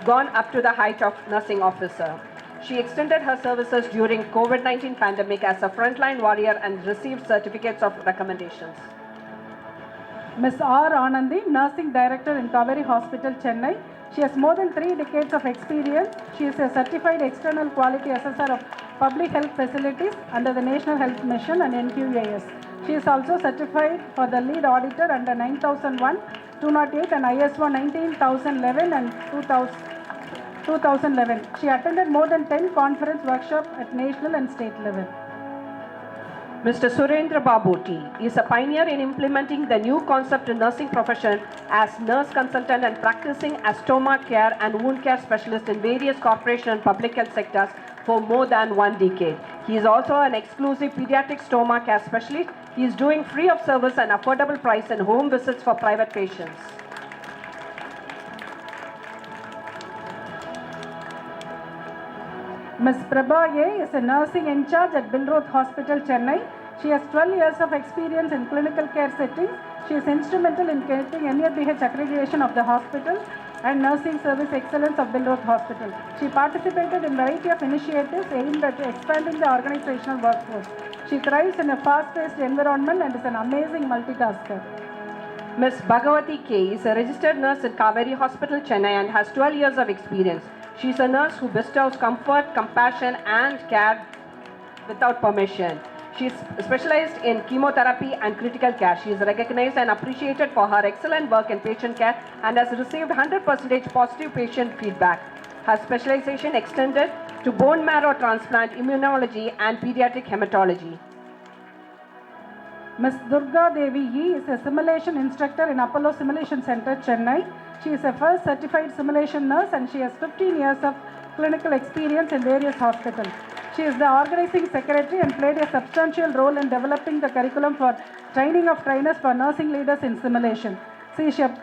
gone up to the height of nursing officer. She extended her services during COVID-19 pandemic as a frontline warrior and received certificates of recommendations. Ms. R. Anandi, Nursing Director in Kaveri Hospital, Chennai. She has more than 3 decades of experience. She is a certified external quality assessor of public health facilities under the National Health Mission and NQAS. She is also certified for the lead auditor under 9001, 208 and ISO 19011 and 2011. She attended more than 10 conference workshops at national and state level. Mr. Surendra Babu T. is a pioneer in implementing the new concept in nursing profession as nurse consultant and practicing as stoma care and wound care specialist in various corporation and public health sectors for more than 1 decade. He is also an exclusive pediatric stoma care specialist. He is doing free of service and affordable price and home visits for private patients. Ms. Prabha A. is a nursing in charge at Bilroth Hospital, Chennai. She has 12 years of experience in clinical care settings. She is instrumental in getting NABH accreditation of the hospital and nursing service excellence of Bilroth Hospital. She participated in a variety of initiatives aimed at expanding the organizational workforce. She thrives in a fast-paced environment and is an amazing multitasker. Ms. Bhagavati K. is a registered nurse at Kaveri Hospital, Chennai and has 12 years of experience. She is a nurse who bestows comfort, compassion and care without permission. She is specialized in chemotherapy and critical care. She is recognized and appreciated for her excellent work in patient care and has received 100% positive patient feedback. Her specialization extended to bone marrow transplant, immunology, and pediatric hematology. Ms. Durga Devi E is a simulation instructor in Apollo Simulation Center, Chennai. She is a first certified simulation nurse and she has 15 years of clinical experience in various hospitals. She is the organizing secretary and played a substantial role in developing the curriculum for training of trainers for nursing leaders in simulation. She is a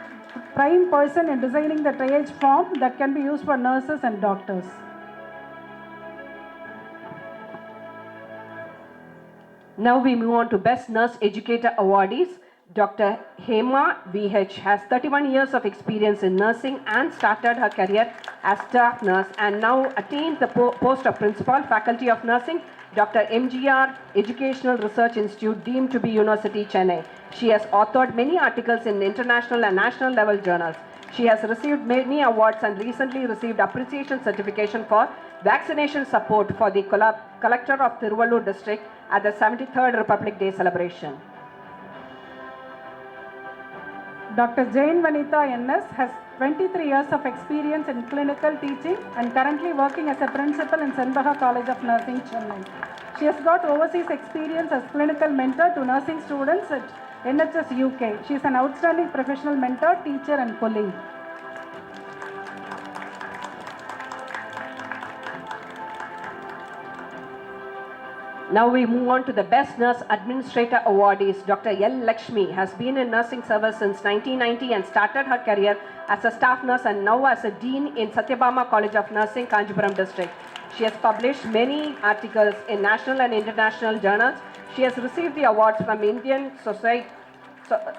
prime person in designing the triage form that can be used for nurses and doctors. Now we move on to Best Nurse Educator Awardees. Dr. Hema VH has 31 years of experience in nursing and started her career as staff nurse and now attained the post of principal, Faculty of Nursing, Dr. MGR Educational Research Institute, deemed to be University, Chennai. She has authored many articles in international and national level journals. She has received many awards and recently received appreciation certification for vaccination support for the collector of Tiruvallur district at the 73rd Republic Day celebration. Dr. Jain Vanitha NS has 23 years of experience in clinical teaching and currently working as a principal in Senbaha College of Nursing, Chennai. She has got overseas experience as clinical mentor to nursing students at NHS UK. She is an outstanding professional mentor, teacher and colleague. Now we move on to the Best Nurse Administrator Awardees. Dr. L. Lakshmi has been in nursing service since 1990 and started her career as a staff nurse and now as a dean in Satyabama College of Nursing, Kanchipuram district. She has published many articles in national and international journals. She has received the awards from Indian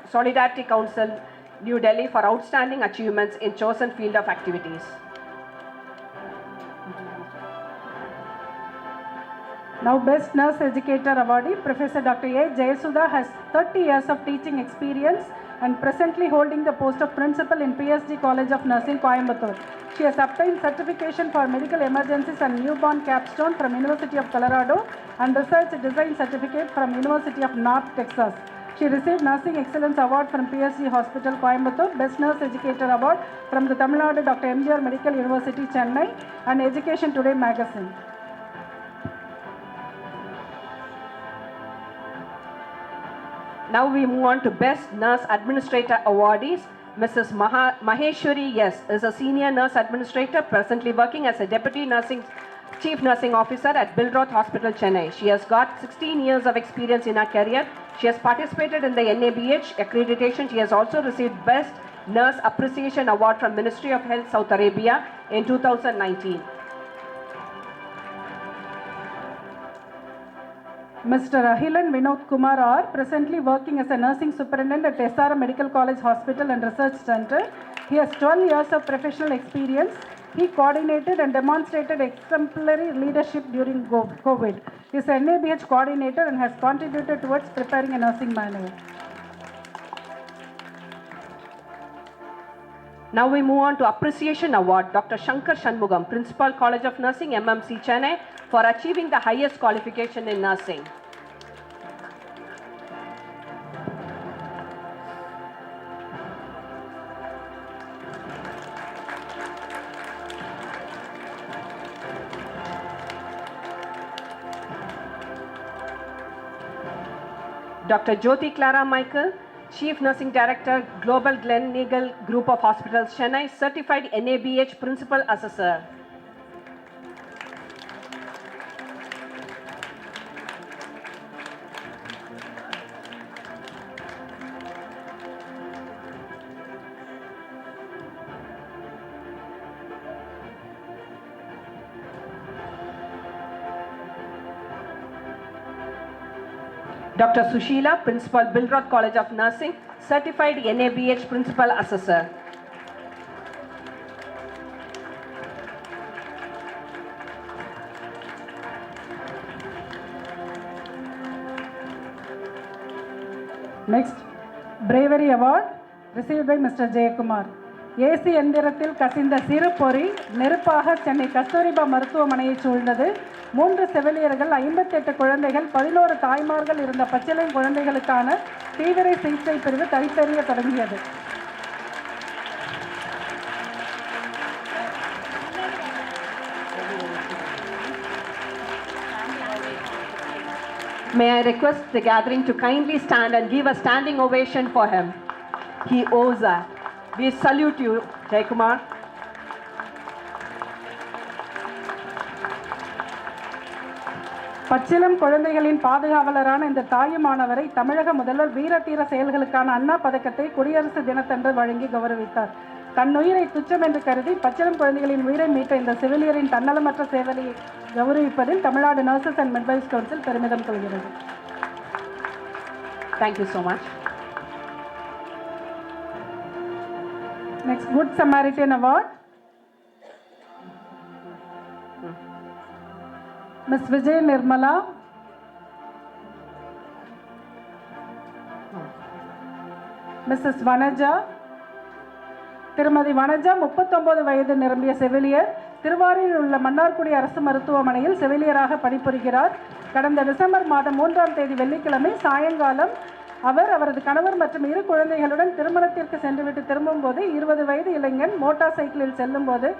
Solidarity Council, New Delhi for outstanding achievements in chosen field of activities. Now Best Nurse Educator Awardee, Professor Dr. A. Jayasudha has 30 years of teaching experience and presently holding the post of principal in PSG College of Nursing, Coimbatore. She has obtained certification for medical emergencies and newborn capstone from University of Colorado and research design certificate from University of North Texas. She received Nursing Excellence Award from PSG Hospital, Coimbatore, Best Nurse Educator Award from the Tamilnadu Dr. MGR Medical University, Chennai, and Education Today magazine. Now we move on to Best Nurse Administrator Awardees. Mrs. Maheshwari S. is a senior nurse administrator presently working as a deputy chief nursing officer at Billroth Hospital, Chennai. She has got 16 years of experience in her career. She has participated in the NABH accreditation. She has also received Best Nurse Appreciation Award from Ministry of Health, Saudi Arabia in 2019. Mr. Ahilan Vinod Kumar R, presently working as a nursing superintendent at SRM Medical College Hospital and Research Center. He has 12 years of professional experience. He coordinated and demonstrated exemplary leadership during COVID. He is an NABH coordinator and has contributed towards preparing a nursing manual. Now we move on to Appreciation Award, Dr. Shankar Shanmugam, Principal College of Nursing, MMC, Chennai, for achieving the highest qualification in nursing. Dr. Jyoti Clara Michael, Chief Nursing Director, Global Gleneagle Group of Hospitals, Chennai, Certified NABH Principal Assessor. Dr. Sushila, Principal, Billroth College of Nursing, Certified NABH Principal Assessor. Next, Bravery Award received by Mr. Jayakumar. AC எந்திரத்தில் கசிந்த சிறு பொறி நெருப்பாக சென்னை கஸ்தூரிபா மருத்துவமனையை சூழ்ந்தது. 3 செவிலியர்கள், 58 குழந்தைகள், 11 தாய்மார்கள் இருந்த பச்சிளம் குழந்தைகளுக்கான தீவிர சிகிச்சை பிரிவு தனித்தெறிய தொடங்கியது. May I request the gathering to kindly stand and give a standing ovation for him. He owes that. We salute you, Jaykumar. பச்சிளம் குழந்தைகளின் பாதுகாவலரான இந்த தாயுமானவரை தமிழக முதல்வர் வீரதீர செயல்களுக்கான அண்ணா பதக்கத்தை குடியரசு தினத்தன்று வழங்கி கௌரவித்தார். தன்னுயிரை துச்சம் என்று கருதி பச்சிளம் குழந்தைகளின் உயிரை மீட்ட இந்த செவிலியரின் தன்னலமற்ற சேவையை கௌரவிப்பதில் Tamil Nadu nurses and midwives council பெருமிதம் கொள்கிறது. Thank you so much. Next, Good Samaritan Award. Ms. Vijay Nirmala. Mrs. Vanaja. திருமதி வனஜா 39 வயது நிரம்பிய செவிலியர், திருவாரூரில் உள்ள மன்னார்குடி அரசு மருத்துவமனையில் செவிலியராக பணிபுரிகிறார். கடந்த டிசம்பர் மாதம் 3ஆம் தேதி வெள்ளிக்கிழமை சாயங்காலம் அவர் அவரது கணவர் மற்றும் 2 குழந்தைகளுடன் திருமணத்திற்கு சென்றுவிட்டு திரும்பும்போது 20 வயது இளைஞன் மோட்டார் சைக்கிளில் செல்லும்போது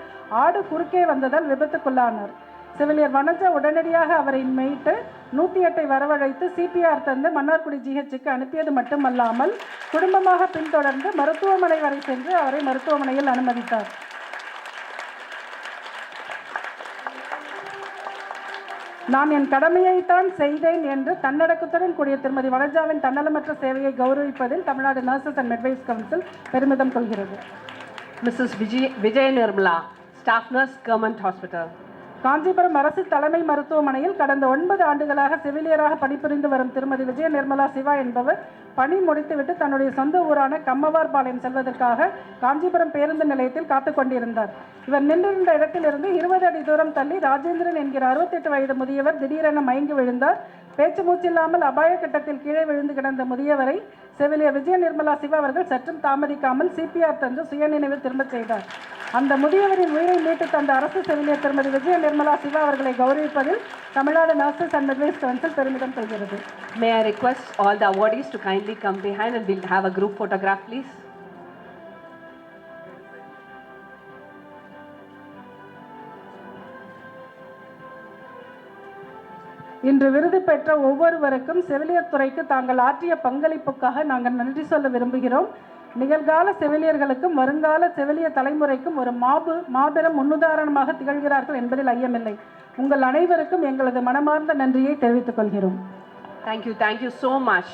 ஆடு குறுக்கே வந்ததால் விபத்துக்குள்ளானார். செவிலியர் வனஜா உடனடியாக அவரை மீட்டு 108 வரவழைத்து சிபிஆர் தந்து மன்னார்குடி ஜிஹெச்சுக்கு அனுப்பியது மட்டுமல்லாமல் குடும்பமாக பின்தொடர்ந்து மருத்துவமனை வரை சென்று அவரை மருத்துவமனையில் அனுமதித்தார். நான் என் கடமையைத்தான் செய்தேன் என்று தன்னடக்கத்துடன் கூடிய திருமதி வனஜாவின் தன்னலமற்ற சேவையை கௌரவிப்பதில் Tamil Nadu nurses and midwives council பெருமிதம் கொள்கிறது. Mrs. Vijay Nirmala, Staff Nurse, Government Hospital. Kanchipuram அரசு தலைமை மருத்துவமனையில் கடந்த 9 ஆண்டுகளாக செவிலியராக பணிபுரிந்து வரும் திருமதி விஜய நிர்மலா சிவா என்பவர் பணி முடித்துவிட்டு தன்னுடைய சொந்த ஊரான கம்மவார் பாளையம் செல்வதற்காக காஞ்சிபுரம் பேருந்து நிலையத்தில் காத்து கொண்டிருந்தார். இவர் நின்றிருந்த இடத்திலிருந்து 20 அடி தூரம் தள்ளி ராஜேந்திரன் என்கிற 68 வயது முதியவர் திடீரென மயங்கி விழுந்தார். பேச்சு மூச்சில்லாமல் அபாய கட்டத்தில் கீழே விழுந்து கிடந்த முதியவரை செவிலியர் விஜய நிர்மலா சிவா அவர்கள் சற்றும் தாமதிக்காமல் சிபிஆர் தந்து சுயநினைவில் திரும்பச் செய்தார். அந்த முதியவரின் உயிரை மீட்டு தந்த அரசு செவிலியர் திருமதி விஜய நிர்மலா சிவா அவர்களை கௌரவிப்பதில் Tamil Nadu nurses and midwives council பெருமிதம் கொள்கிறது. May I request all the awardees to kindly come behind and we'll have a group photograph, please. இன்று விருது பெற்ற ஒவ்வொருவருக்கும் செவிலியர் துறைக்கு தாங்கள் ஆற்றிய பங்களிப்புக்காக நாங்கள் நன்றி சொல்ல விரும்புகிறோம். நிகழ்கால செவிலியர்களுக்கும் வருங்கால செவிலியர் தலைமுறைக்கும் ஒரு மாபெரும் முன்னுதாரணமாக திகழ்கிறார்கள் என்பதில் ஐயமில்லை. உங்கள் அனைவருக்கும் எங்களது மனமார்ந்த நன்றியை தெரிவித்துக் கொள்கிறோம். Thank you so much.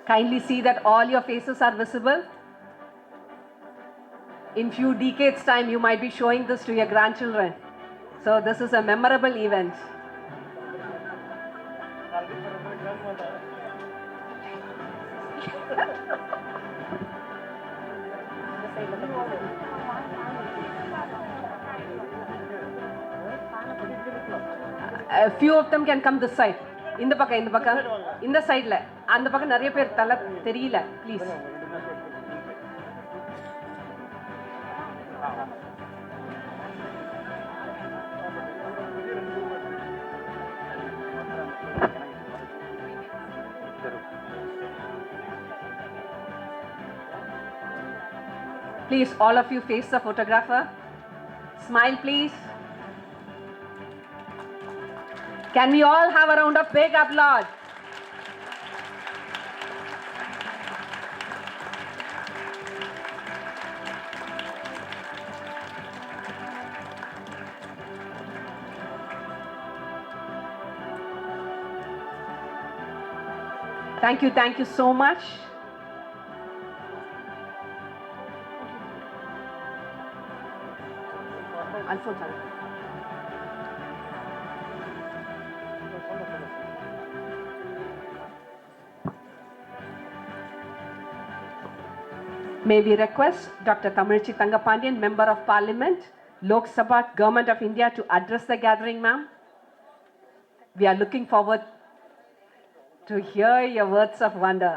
Kindly see that all your faces are visible. In few decades time, you might be showing this to your grandchildren. So this is a memorable event. A few of them can come this side. இந்த பக்கம் இந்த சைடுல அந்த பக்கம் நிறைய பேர் தலை தெரியல, please. Please, all of you face the photographer. Smile, please. Can we all have a round of big applause? Thank you so much. Alfonso. May we request Dr. Tamilchi Thangapandian, Member of Parliament, Lok Sabha, Government of India, to address the gathering, ma'am. We are looking forward to hear your words of wonder.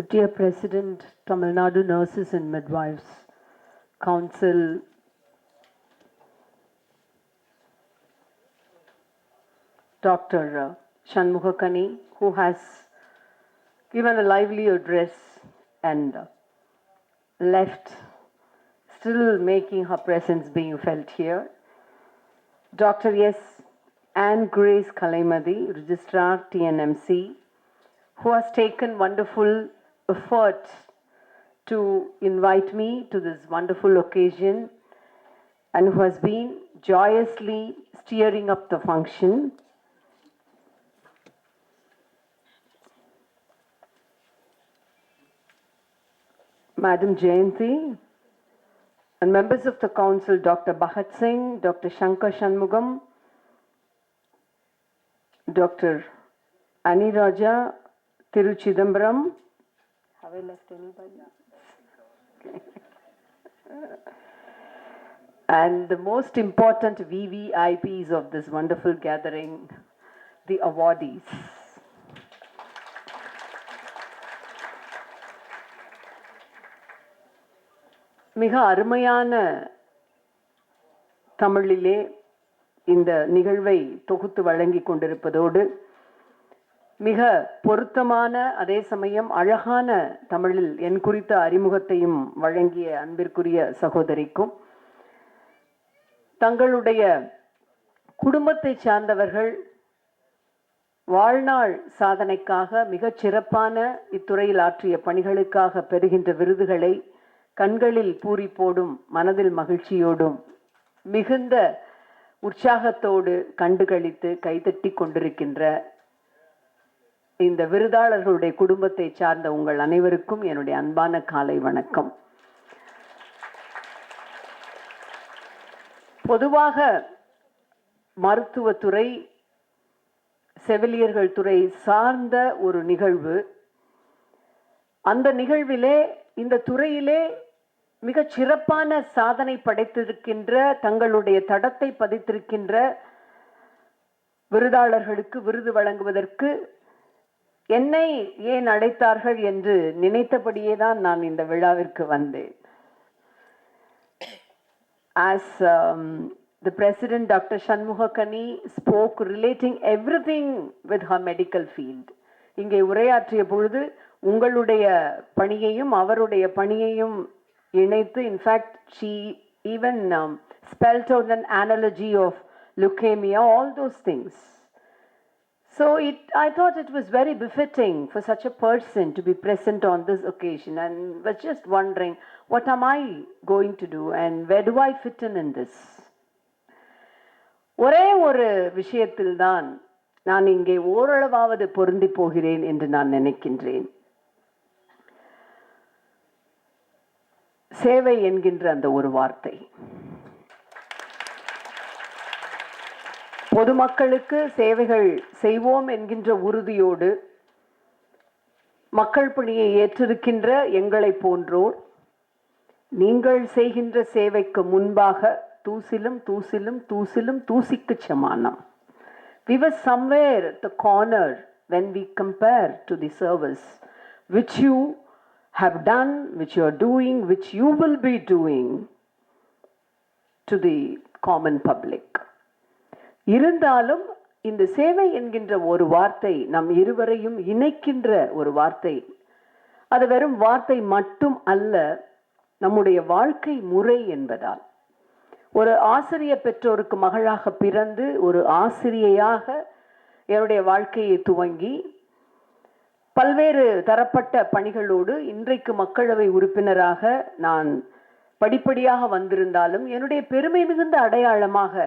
Dear President, Tamilnadu Nurses and Midwives Council, Dr. Shanmughakani, who has given a lively address and left, still making her presence being felt here. Dr. S. Anne Grace Kalaimadi, Registrar TNMC, who has taken wonderful effort to invite me to this wonderful occasion and who has been joyously steering up the function. Madam Jayanti and members of the council, Dr. Bhagat Singh, Dr. Shankar Shanmugam, Dr. Aniraja Tiruchidambaram. Have I left anybody? And the most important VVIPs of this wonderful gathering, the awardees. மிக அருமையான தமிழிலே இந்த நிகழ்வை தொகுத்து வழங்கிக் கொண்டிருப்பதோடு மிக பொருத்தமான அதே சமயம் அழகான தமிழில் என் குறித்த அறிமுகத்தையும் வழங்கிய அன்பிற்குரிய சகோதரிக்கும் தங்களுடைய குடும்பத்தை சார்ந்தவர்கள் வாழ்நாள் சாதனைக்காக மிகச் சிறப்பான இத்துறையில் ஆற்றிய பணிகளுக்காக பெறுகின்ற விருதுகளை கண்களில் பூரிப்போடும் மனதில் மகிழ்ச்சியோடும் மிகுந்த உற்சாகத்தோடு கண்டுகளித்து கைதட்டி கொண்டிருக்கின்ற இந்த விருதாளர்களுடைய குடும்பத்தை சார்ந்த உங்கள் அனைவருக்கும் என்னுடைய அன்பான காலை வணக்கம். பொதுவாக மருத்துவத்துறை செவிலியர்கள் துறை சார்ந்த ஒரு நிகழ்வு. அந்த நிகழ்விலே இந்த துறையிலே மிகச் சிறப்பான சாதனை படைத்திருக்கின்ற தங்களுடைய தடத்தை பதித்திருக்கின்ற விருதாளர்களுக்கு விருது வழங்குவதற்கு என்னை ஏன் அழைத்தார்கள் என்று நினைத்தபடியே தான் நான் இந்த விழாவிற்கு வந்தேன். As the President Dr. Shanmughakani spoke relating everything with her medical field. இங்கே உரையாற்றிய பொழுது உங்களுடைய பணியையும் அவருடைய பணியையும் இணைத்து, in fact she even spelled out an analogy of leukemia, all those things. So I thought it was very befitting for such a person to be present on this occasion, and was just wondering, what am I going to do and where do I fit in this? ஒரே ஒரு விஷயத்தில் தான் நான் இங்கே ஓரளவாவது பொருந்தி போகிறேன் என்று நான் நினைக்கின்றேன். சேவை என்கின்ற அந்த ஒரு வார்த்தை. பொதுமக்களுக்கு சேவைகள் செய்வோம் என்கின்ற உறுதியோடு மக்கள் பணியை ஏற்றிருக்கின்ற எங்களை போன்றோர் நீங்கள் செய்கின்ற சேவைக்கு முன்பாக தூசிலும் தூசிலும் தூசிலும் தூசிக்கு சமானம். We were somewhere at the corner when we compare to the service which you have done, which you are doing, which you will be doing to the common public. இருந்தாலும் இந்த சேவை என்கின்ற ஒரு வார்த்தை நம் இருவரையும் இணைக்கின்ற ஒரு வார்த்தை. அது வெறும் வார்த்தை மட்டும் அல்ல, நம்முடைய வாழ்க்கை முறை என்பதால். ஒரு ஆசிரிய பெற்றோருக்கு மகளாக பிறந்து ஒரு ஆசிரியையாக என்னுடைய வாழ்க்கையை துவங்கி பல்வேறு தரப்பட்ட பணிகளோடு இன்றைக்கு மக்களவை உறுப்பினராக நான் படிப்படியாக வந்திருந்தாலும் என்னுடைய பெருமை மிகுந்த அடையாளமாக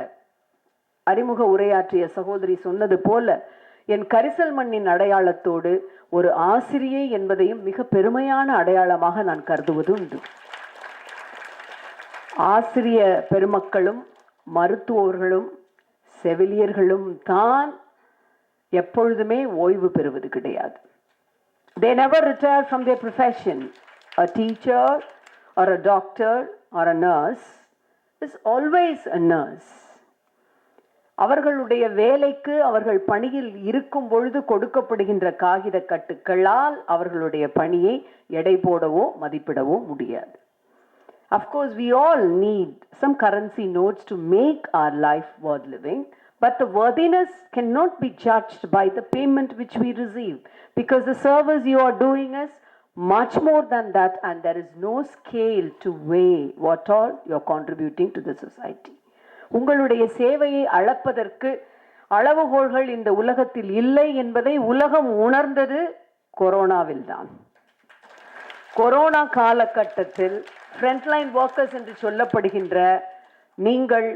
அறிமுக உரையாற்றிய சகோதரி சொன்னது போல என் கரிசல் மண்ணின் அடையாளத்தோடு ஒரு ஆசிரியை என்பதையும் மிக பெருமையான அடையாளமாக நான் கருதுவது உண்டு. ஆசிரிய பெருமக்களும் மருத்துவர்களும் செவிலியர்களும் தான் எப்பொழுதுமே ஓய்வு பெறுவது கிடையாது. They never retire from their profession. A teacher or a doctor or a nurse is always a nurse. அவர்களுடைய வேலைக்கு அவர்கள் பணியில் இருக்கும் பொழுது கொடுக்கப்படுகின்ற காகித கட்டுக்களால் அவர்களுடைய பணியை எடை போடவோ மதிப்பிடவோ முடியாது. Of course, we all need some currency notes to make our life worth living, but the worthiness cannot be judged by the payment which we receive, because the service you are doing is much more than that, and there is no scale to weigh what all you are contributing to the society. உங்களுடைய சேவையை அளப்பதற்கு அளவுகோல்கள் இந்த உலகத்தில் இல்லை என்பதை உலகம் உணர்ந்தது கொரோனாவில் தான். கொரோனா காலகட்டத்தில் ஃப்ரண்ட்லைன் ஒர்க்கர்ஸ் என்று சொல்லப்படுகின்ற நீங்கள்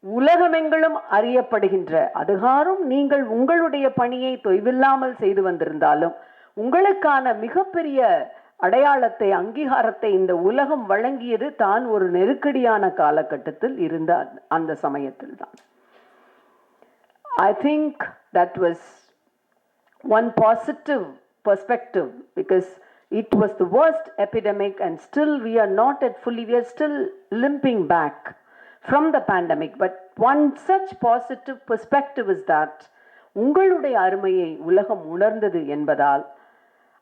உலகமெங்கிலும் அறியப்படுகின்ற அதுகாரும் நீங்கள் உங்களுடைய பணியை தொய்வில்லாமல் செய்து வந்திருந்தாலும் உங்களுக்கான மிகப்பெரிய அடையாளத்தை அங்கீகாரத்தை இந்த உலகம் வழங்கியது தான் ஒரு நெருக்கடியான காலகட்டத்தில் இருந்த அந்த சமயத்தில் தான். I think that was one positive perspective, because it was the worst epidemic and still we are not at fully, we are still limping back from the pandemic. But one such positive perspective is that உங்களுடைய அருமையை உலகம் உணர்ந்தது என்பதால்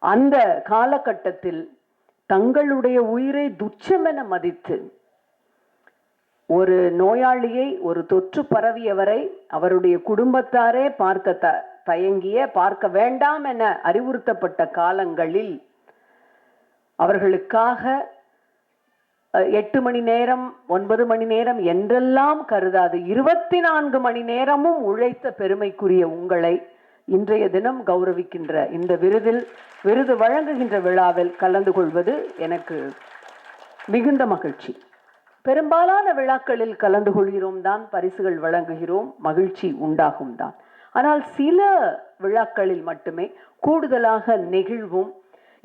அந்த காலகட்டத்தில் தங்களுடைய உயிரை துச்சமென மதித்து ஒரு நோயாளியை, ஒரு தொற்று பரவியவரை அவருடைய குடும்பத்தாரே பார்க்க தயங்கிய, பார்க்க வேண்டாம் என அறிவுறுத்தப்பட்ட காலங்களில் அவர்களுக்காக 8 மணி நேரம் 9 மணி நேரம் என்றெல்லாம் கருதாது 24 மணி நேரமும் உழைத்த பெருமைக்குரிய உங்களை இன்றைய தினம் கௌரவிக்கின்ற இந்த விருது வழங்குகின்ற விழாவில் கலந்து கொள்வது எனக்கு மிகுந்த மகிழ்ச்சி. பெரும்பாலான விழாக்களில் கலந்து கொள்கிறோம் தான், பரிசுகள் வழங்குகிறோம், மகிழ்ச்சி உண்டாகும் தான். ஆனால் சில விழாக்களில் மட்டுமே கூடுதலாக நெகிழ்வும்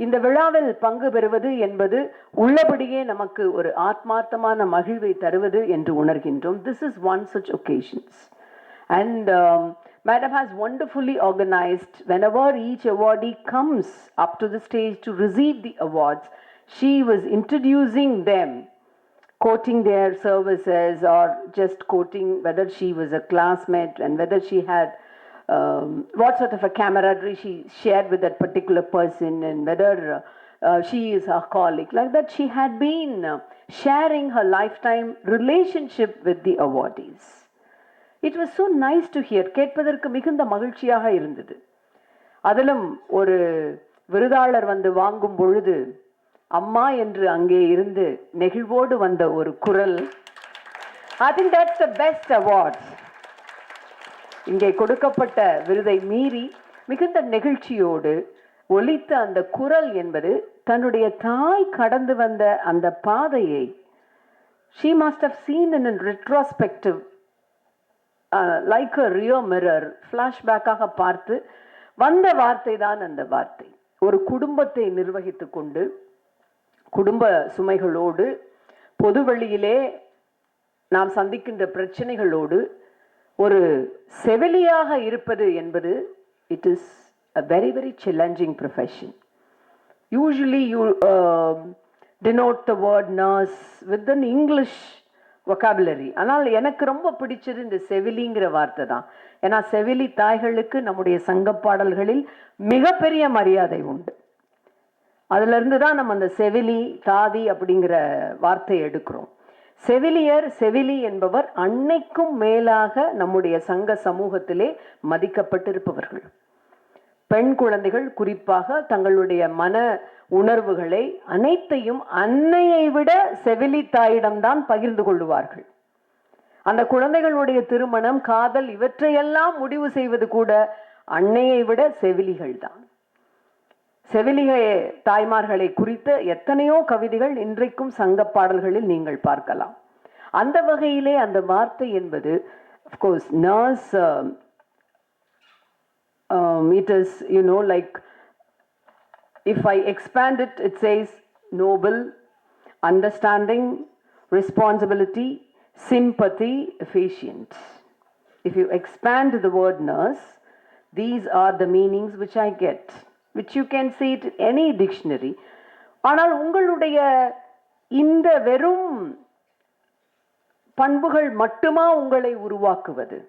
இந்த விழாவில் பங்கு பெறுவது என்பது உள்ளபடியே நமக்கு ஒரு ஆத்மார்த்தமான மகிழ்வை தருவது என்று உணர்கின்றோம். This is one such occasions. And Madam has wonderfully organized, whenever each awardee comes up to the stage to receive the awards, she was introducing them, quoting their services or just quoting whether she was a classmate and whether she had what sort of a camaraderie she shared with that particular person, and whether she is a colleague. Like that, she had been sharing her lifetime relationship with the awardees. It was so nice to hear. கேட்பதற்கு மிகுந்த மகிழ்ச்சியாக இருந்தது. அதிலும் ஒரு விருதாளர் வந்து வாங்கும் பொழுது அம்மா என்று அங்கே இருந்து நெகிழ்வோடு வந்த ஒரு குரல், I think that's the best award. இங்கே கொடுக்கப்பட்ட விருதை மீறி மிகுந்த நெகிழ்ச்சியோடு ஒலித்த அந்த குரல் என்பது தன்னுடைய தாய் கடந்து வந்த அந்த பாதையை she must have seen in a retrospective, like a rear mirror, flashback-ஆக பார்த்து வந்த வார்த்தை தான் அந்த வார்த்தை. ஒரு குடும்பத்தை நிர்வகித்து கொண்டு குடும்ப சுமைகளோடு பொதுவெளியிலே நாம் சந்திக்கின்ற பிரச்சனைகளோடு ஒரு செவிலியாக இருப்பது என்பது it is a very very challenging profession. Usually you denote the word nurse with an English vocabulary. ஆனால் எனக்கு ரொம்ப பிடிச்சது இந்த செவிலிங்கிற வார்த்தை தான். ஏன்னா செவிலி தாய்களுக்கு நம்முடைய சங்க பாடல்களில் மிகப்பெரிய மரியாதை உண்டு. அதுல இருந்து தான் நம்ம அந்த செவிலி தாதி அப்படிங்கிற வார்த்தையை எடுக்கிறோம். செவிலியர் செவிலி என்பவர் அன்னைக்கும் மேலாக நம்முடைய சங்க சமூகத்திலே மதிக்கப்பட்டிருப்பவர்கள். பெண் குழந்தைகள் குறிப்பாக தங்களுடைய மன உணர்வுகளை அனைத்தையும் அன்னையை விட செவிலி தாயிடம்தான் பகிர்ந்து கொள்ளுவார்கள். அந்த குழந்தைகளுடைய திருமணம், காதல் இவற்றையெல்லாம் முடிவு செய்வது கூட அன்னையை விட செவிலிகள் தான். செவிலிக தாய்மார்களை குறித்த எத்தனையோ கவிதைகள் இன்றைக்கும் சங்க பாடல்களில் நீங்கள் பார்க்கலாம். அந்த வகையிலே அந்த வார்த்தை என்பது of course nurse it is like if I expand it, it says noble, understanding, responsibility, sympathy, efficient. If you expand the word nurse, these are the meanings which I get, which you can see it in any dictionary. ஆனால் உங்களுடைய இந்த வெறும் பண்புகள் மட்டுமா உங்களை உருவாக்குவது?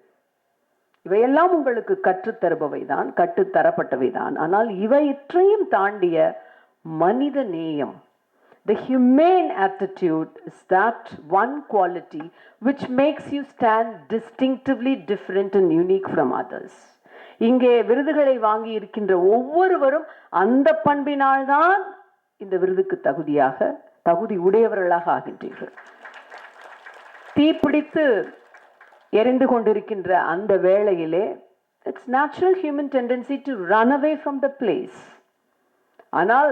இவையெல்லாம் உங்களுக்கு கற்றுத்தருபவைதான், கற்றுத்தரப்பட்டவைதான். ஆனால் இவையற்றையும் தாண்டிய மனித நேயம், the humane attitude, is that one quality which makes you stand distinctively different and unique from others. இங்கே விருதுகளை வாங்கி இருக்கின்ற ஒவ்வொருவரும் அந்த பண்பினால்தான் இந்த விருதுக்கு தகுதி உடையவர்களாக ஆகின்றீர்கள். தீப்பிடித்து எரிந்து கொண்டிருக்கின்ற அந்த வேளையிலே it's natural human tendency to run away from the place. ஆனால்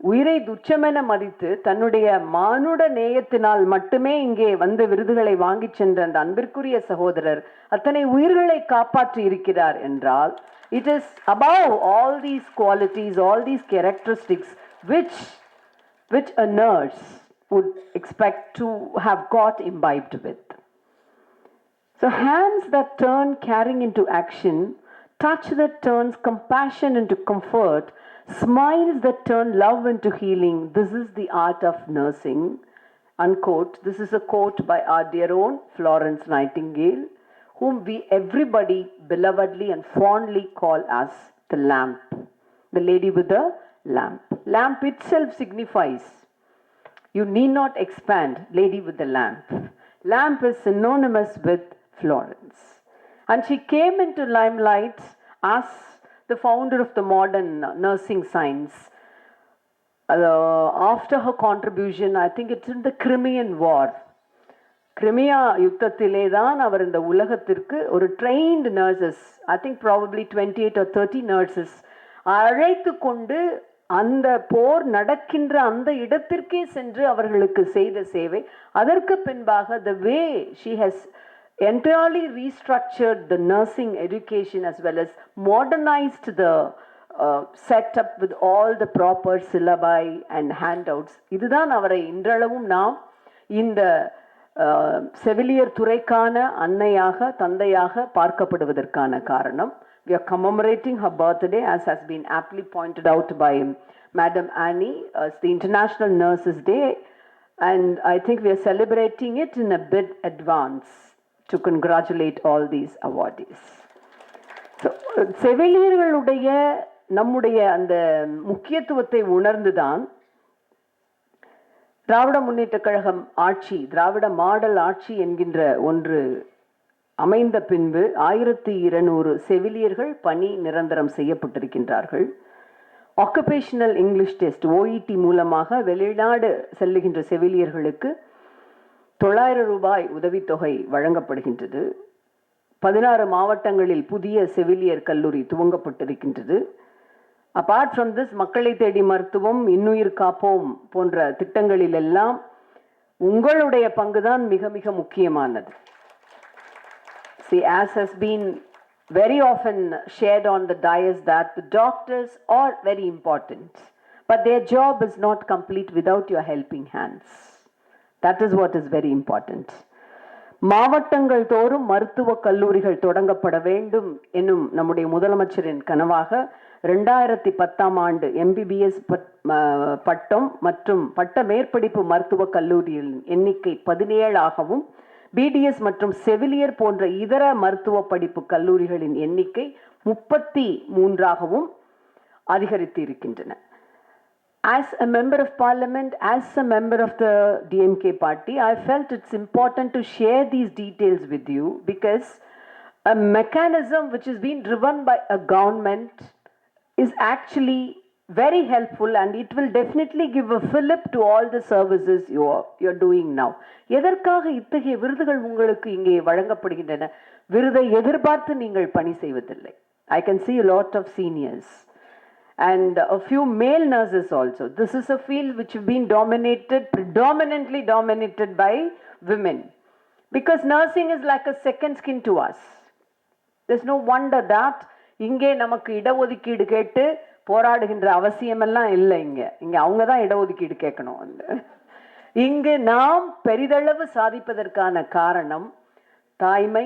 உயிரை துச்சமென மதித்து தன்னுடைய மானுட நேயத்தினால் மட்டுமே இங்கே வந்து விருதுகளை வாங்கி சென்ற அந்த அன்பிற்குரிய சகோதரர் அத்தனை உயிர்களை காப்பாற்றி இருக்கிறார் என்றால் it is above all these qualities, all these characteristics which a nurse would expect to have got imbibed with. So hands that turn caring into action, touch that turns compassion into comfort, smiles that turn love into healing. This is the art of nursing. Unquote. This is a quote by our dear own Florence Nightingale, whom we everybody belovedly and fondly call as the lamp. The lady with the lamp. Lamp itself signifies, you need not expand, lady with the lamp. Lamp is synonymous with Florence. And she came into limelight as the founder of the modern nursing science. After her contribution, I think it's in the Crimean War. Crimea யுத்தத்திலே தான் அவர் இந்த உலகத்திற்கு ஒரு trained nurses, I think probably 28 or 30 nurses அழைத்து கொண்டு அந்த போர் நடக்கின்ற அந்த இடத்திற்கே சென்று அவர்களுக்கு செய்த சேவை. அதற்கு பின்பாக the way she has entirely restructured the nursing education as well as modernized the setup with all the proper syllabi and handouts. இதுதான் அவரை இன்றளவும் நாம் இந்த செவிலியர் துறைக்கான அன்னையாக தந்தையாக பார்க்கப்படுவதற்கான காரணம். We are commemorating her birthday, as has been aptly pointed out by Madam Annie, as the International Nurses Day, and I think we are celebrating it in a bit advance to congratulate all these awardees. So, செவிலியர்களுடைய நம்முடைய அந்த முக்கியத்துவத்தை உணர்ந்துதான் திராவிட முன்னேற்ற கழகம் ஆட்சி, திராவிட model ஆட்சி என்கின்ற ஒன்று அமைந்த பின்பு 1200 செவிலியர்கள் பணி நிரந்தரம் செய்யப்பட்டிருக்கின்றார்கள். ஆக்குபேஷனல் இங்கிலீஷ் டெஸ்ட் OET மூலமாக வெளிநாடு செல்லுகின்ற செவிலியர்களுக்கு 900 ரூபாய் உதவித்தொகை வழங்கப்படுகின்றது. 16 மாவட்டங்களில் புதிய செவிலியர் கல்லூரி துவங்கப்பட்டிருக்கின்றது. அப்பார்ட் ஃப்ரம் திஸ், மக்களை தேடி மருத்துவம், இன்னுயிர் காப்போம் போன்ற திட்டங்களில் எல்லாம் உங்களுடைய பங்குதான் மிக மிக முக்கியமானது. See, as has been very often shared on the dais, that the doctors are very important, but their job is not complete without your helping hands. That is what is very important. மாவட்டங்கள் தோறும் மருத்துவ கல்லூரிகள் தொடங்கப்பட வேண்டும் என்னும் நம்முடைய முதலமைச்சரின் கனவாக 2010ஆம் ஆண்டு MBBS பட்டம் மற்றும் பட்ட மேற்படிப்பு மருத்துவ கல்லூரியின் எண்ணிக்கை 17 ஆகவும், BDS மற்றும் செவிலியர் போன்ற இதர மருத்துவ படிப்பு கல்லூரிகளின் எண்ணிக்கை 33 ஆகவும் அதிகரித்து இருக்கின்றன. As a member of parliament, as a member of the DMK party, I felt it's important to share these details with you, because a mechanism which is being driven by a government is actually very helpful, and it will definitely give a fillip to all the services you're doing now. எதற்காக இத்தகைய விருதுகள் உங்களுக்கு இங்கே வழங்கப்படுகின்றன? விருதை எதிர்பார்த்து நீங்கள் பணி செய்வதில்லை. I can see a lot of seniors and a few male nurses also. This is a field which has been predominantly dominated by women, because nursing is like a second skin to us. There's no wonder that இங்கே நமக்கு இடஒதுக்கீடு கேட்டு போராடுகின்ற அவசியமெல்லாம் இல்லை. இங்கே அவங்க தான் இடஒதுக்கீடு கேட்கணும். இங்கு நாம் பெரிதளவு சாதிப்பதற்கான காரணம் தாய்மை,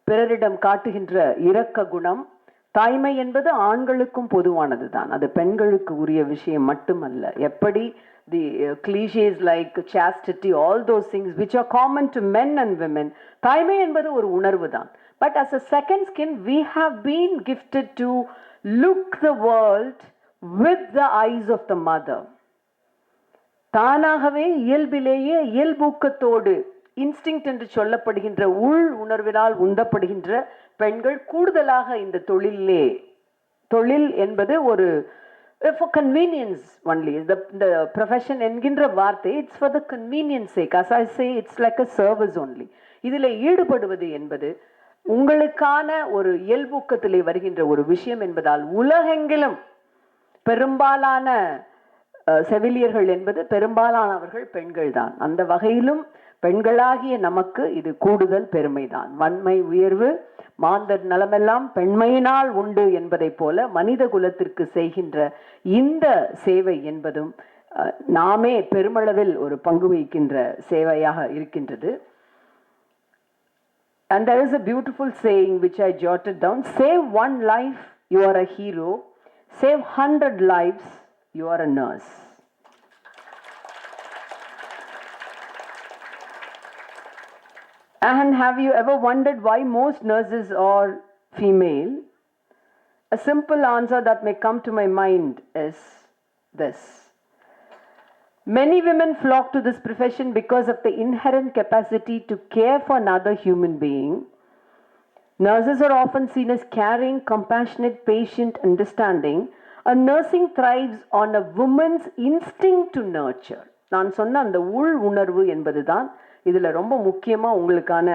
பிறரிடம் காட்டுகின்ற இரக்க குணம். தாய்மை என்பது ஆண்களுக்கும் பொதுவானது தான், அது பெண்களுக்கு உரிய விஷயம் மட்டுமல்ல. எப்படி the cliches like chastity, all those things which are common to men and women, தாய்மை என்பது ஒரு உணர்வு தான். But as a second skin, we have been gifted to look the world with the eyes of the mother. தானாகவே இயல்பிலேயே இயல்பூக்கத்தோடு instinct என்று சொல்லப்படுகின்ற உள் உணர்வினால் உந்தப்படுகின்ற பெண்கள் கூடுதலாக இந்த தொழில் என்பது ஒரு for convenience only. The profession என்கின்ற வார்த்தை, it's for the convenience sake. As I say, it's like a service only. இதில் ஈடுபடுவது என்பது உங்களுக்கான ஒரு இயல்பூக்கத்திலே வருகின்ற ஒரு விஷயம் என்பதால் உலகெங்கிலும் பெரும்பாலான செவிலியர்கள் என்பது பெரும்பாலானவர்கள் பெண்கள் தான். அந்த வகையிலும் பெண்களாகிய நமக்கு இது கூடுதல் பெருமைதான். வன்மை உயர்வு மாந்தர் நலமெல்லாம் பெண்மையினால் உண்டு என்பதை போல மனித குலத்திற்கு செய்கின்ற இந்த சேவை என்பதும் நாமே பெருமளவில் ஒரு பங்கு வகிக்கின்ற சேவையாக இருக்கின்றது. And there is a beautiful saying which I jotted down: save one life, you are a hero. Save 100 lives, you are a nurse. And have you ever wondered why most nurses are female? A simple answer that may come to my mind is this: many women flock to this profession because of the inherent capacity to care for another human being. Nurses are often seen as caring, compassionate, patient, understanding. A nursing thrives on a woman's instinct to nurture. நான் சொன்ன அந்த உள் உணர்வு என்பதுதான் இதில் ரொம்ப முக்கியமாக உங்களுக்கான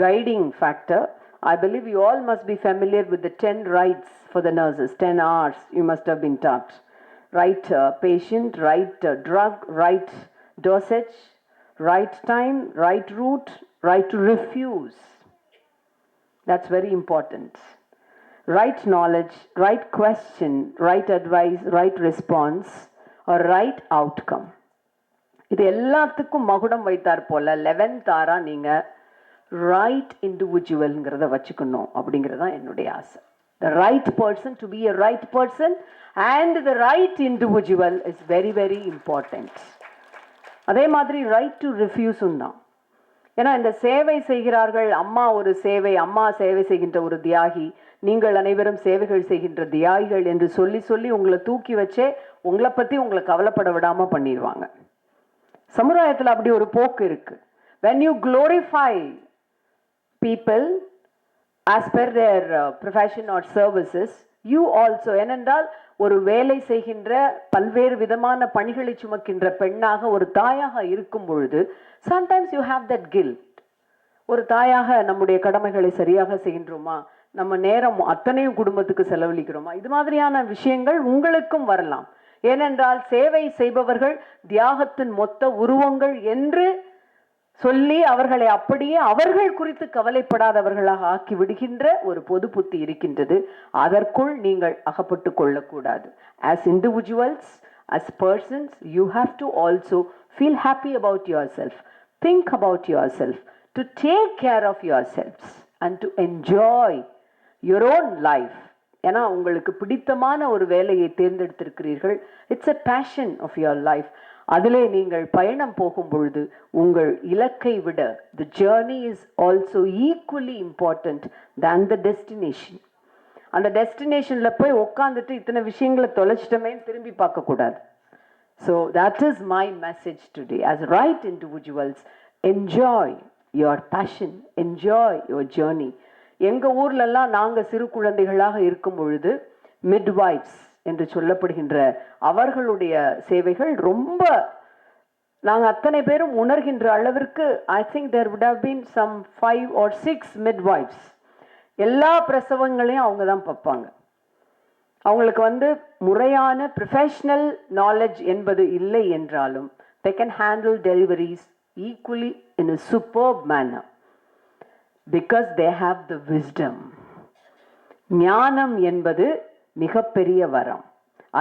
guiding factor. I believe you all must be familiar with the 10 rights for the nurses. 10 R's you must have been taught. Right patient, right drug, right dosage, right time, right route, right to refuse. That's very important. Right knowledge, right question, right advice, right response, or right outcome. இது எல்லாத்துக்கும் மகுடம் வைத்தார் போல 11th ஆரா நீங்க right இண்டிவிஜுவல்ங்கிறத வச்சுக்கணும் அப்படிங்கிறது தான் என்னுடைய ஆசை. The right person, to be a right person and the right individual is very very important. அதே மாதிரி ரைட் டு ரிஃப்யூஸும் தான். ஏன்னா இந்த சேவை செய்கிறார்கள், அம்மா ஒரு சேவை, அம்மா சேவை செய்கின்ற ஒரு தியாகி, நீங்கள் அனைவரும் சேவைகள் செய்கின்ற தியாகிகள் என்று சொல்லி சொல்லி உங்களை தூக்கி வச்சே உங்களை பற்றி உங்களை கவலைப்பட விடாமல் பண்ணிடுவாங்க. சமுதாயத்தில் அப்படி ஒரு போக்கு இருக்கு. when you glorify people as per their profession or services, you also, ஏனென்றால் ஒரு வேலை செய்கின்ற பல்வேறு விதமான பணிகளை சுமக்கின்ற பெண்ணாக ஒரு தாயாக இருக்கும் பொழுது sometimes you have that guilt. ஒரு தாயாக நம்முடைய கடமைகளை சரியாக செய்கின்றோமா, நம்ம நேரம் அத்தனையும் குடும்பத்துக்கு செலவழிக்கிறோமா, இது மாதிரியான விஷயங்கள் உங்களுக்கும் வரலாம். ஏனென்றால் சேவை செய்பவர்கள் தியாகத்தின் மொத்த உருவங்கள் என்று சொல்லி அவர்களை அப்படியே அவர்கள் குறித்து கவலைப்படாதவர்களாக ஆக்கி விடுகின்ற ஒரு பொது புத்தி இருக்கின்றது. அதற்குள் நீங்கள் அகப்பட்டு கொள்ளக்கூடாது. As individuals, as persons, you have to also feel happy about yourself, think about yourself, to take care of yourselves and to enjoy your own life. ஏன்னா உங்களுக்கு பிடித்தமான ஒரு வேலையை தேர்ந்தெடுத்திருக்கிறீர்கள். It's a passion of your life. அதிலே நீங்கள் பயணம் போகும் பொழுது உங்கள் இலக்கை விட the journey is also equally important than the destination. அந்த டெஸ்டினேஷன்ல போய் உட்காந்துட்டு இத்தனை விஷயங்களை தொலைச்சிட்டமே திரும்பி பார்க்க கூடாது. So that is my message today. As right individuals, enjoy your passion, enjoy your journey. எங்க ஊர்லெல்லாம் நாங்க சிறு குழந்தைகளாக இருக்கும் பொழுது மிட்வைவ்ஸ் என்று சொல்லப்படுகின்ற அவர்களுடைய சேவைகள் ரொம்ப நாங்க அத்தனை பேரும் உணர்கின்ற அளவிற்கு I think there would have been some 5 or 6 midwives. எல்லா பிரசவங்களையும் அவங்க தான் பார்ப்பாங்க. அவங்களுக்கு வந்து முறையான ப்ரொஃபஷனல் நாலேஜ் என்பது இல்லை என்றாலும் they can handle deliveries equally in a superb manner because they have the wisdom. ஞானம் என்பது மிகப்பெரிய வரம்.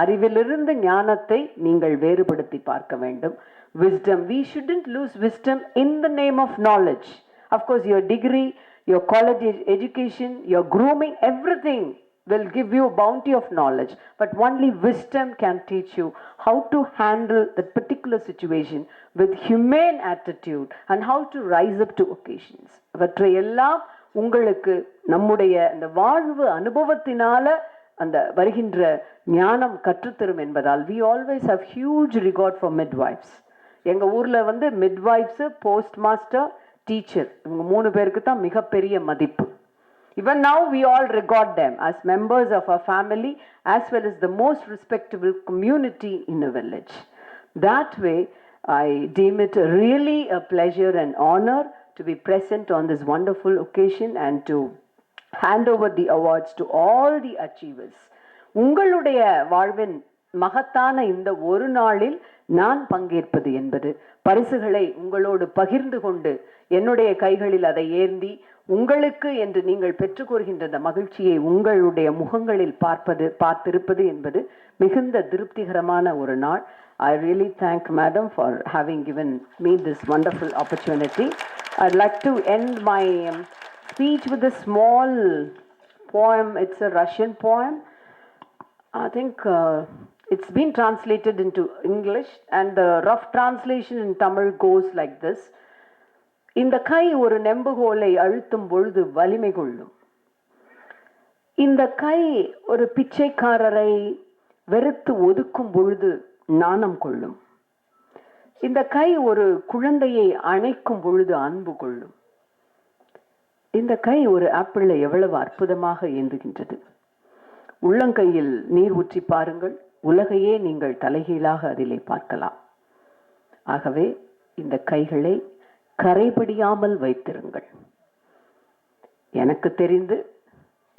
அறிவிலிருந்து ஞானத்தை நீங்கள் வேறுபடுத்தி பார்க்க வேண்டும். Wisdom, we shouldn't lose wisdom in the name of knowledge. Of course, your degree, your college education, your grooming, everything will give you a bounty of knowledge, but only wisdom can teach you how to handle that particular situation with humane attitude and how to rise up to occasions. அவற்றையெல்லாம் உங்களுக்கு நம்முடைய அந்த வாழ்வு அனுபவத்தினால அந்த வருகின்ற ஞானம் கற்றுத்தரும் என்பதால் we always have huge regard for midwives. எங்க ஊர்ல வந்து midwives, போஸ்ட் மாஸ்டர், டீச்சர் இவங்க 3 பேருக்கு தான் மிகப்பெரிய மதிப்பு. Even now we all regard them as members of our family as well as the most respectable community in a village. That way, I deem it really a pleasure and honor to be present on this wonderful occasion and to hand over the awards to all the achievers. உங்களுடைய வாழ்வின் மகத்தான இந்த ஒரு நாளில் நான் பங்கேற்பது என்பது பரிசுகளை உங்களோடு பகிர்ந்து கொண்டு என்னுடைய கைகளில் அதை ஏந்தி உங்களுக்கு என்று நீங்கள் பெற்றுக்கொள்கின்ற அந்த மகிழ்ச்சியை உங்களுடைய முகங்களில் பார்த்திருப்பது என்பது மிகுந்த திருப்திகரமான ஒரு நாள். I really thank Madam for having given me this wonderful opportunity. I'd like to end my speech with a small poem. It's a Russian poem. I think it's been translated into English and the rough translation in Tamil goes like this. இந்த கை ஒரு நெம்புகோலை அழுத்தும் பொழுது வலிமை கொள்ளும். இந்த கை ஒரு பிச்சைக்காரரை வெறுத்து ஒதுக்கும் பொழுது நாணம் கொள்ளும். இந்த கை ஒரு குழந்தையை அணைக்கும் பொழுது அன்பு கொள்ளும். இந்த கை ஒரு ஆப்பிளை எவ்வளவு அற்புதமாக ஏந்துகின்றது. உள்ளங்கையில் நீர் ஊற்றி பாருங்கள், உலகையே நீங்கள் தலைகீழாக அதிலே பார்க்கலாம். ஆகவே இந்த கைகளை கரைபடியாமல் வைத்திருங்கள். எனக்கு தெரிந்து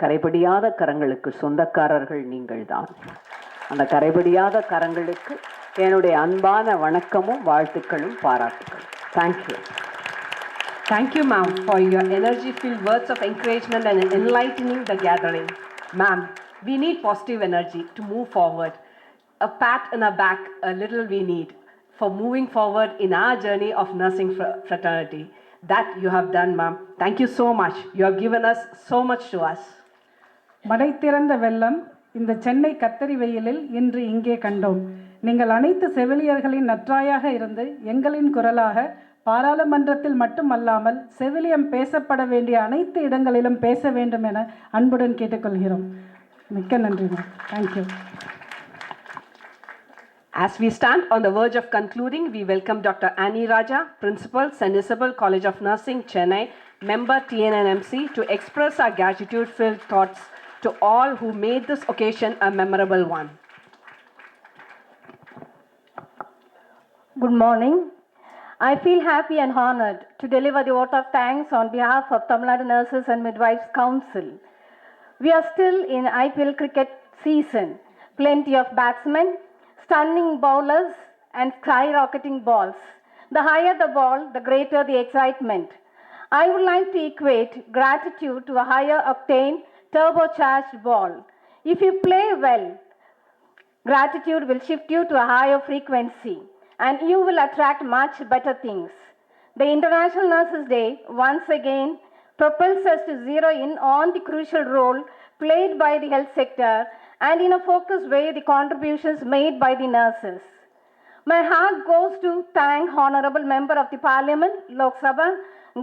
கரைபடியாத கரங்களுக்கு சொந்தக்காரர்கள் நீங்கள்தான். அந்த கரைபடியாத கரங்களுக்கு என்னுடைய அன்பான வணக்கமும் வாழ்த்துக்களும் பாராட்டுகளும். Thank you. Thank you, ma'am, for your energy-filled words of encouragement and enlightening the gathering. Ma'am, we need positive energy to move forward. A pat in our back, a little we need for moving forward in our journey of nursing fraternity. That you have done, ma'am. Thank you so much. You have given us so much to us. மடை திறந்த வெள்ளம் இந்த சென்னை கத்தரி வெயிலில் இன்று இங்கே கண்டோம். நீங்கள் அனைத்து செவிலியர்களின் நற்றாயாக இருந்து எங்களின் குரலாக பாராளுமன்றத்தில் மட்டுமல்லாமல் செவிலியம் பேசப்பட வேண்டிய அனைத்து இடங்களிலும் பேச வேண்டும் என அன்புடன் கேட்டுக்கொள்கிறோம். மிக்க நன்றி ma'am. Thank you. As we stand on the verge of concluding, we welcome Dr. Annie Raja, Principal, St. Isabel College of Nursing, Chennai, member TNNMC, to express our gratitude-filled thoughts to all who made this occasion a memorable one. Good morning. I feel happy and honored to deliver the vote of thanks on behalf of Tamilnadu Nurses and Midwives Council. We are still in IPL cricket season. Plenty of batsmen, stunning bowlers and skyrocketing balls. The higher the ball, the greater the excitement. I would like to equate gratitude to a higher octane, turbocharged ball. If you play well, gratitude will shift you to a higher frequency and you will attract much better things. The International Nurses Day once again propels us to zero in on the crucial role played by the health sector and in a focused way the contributions made by the nurses. My heart goes to thank Honorable Member of the Parliament, Lok Sabha,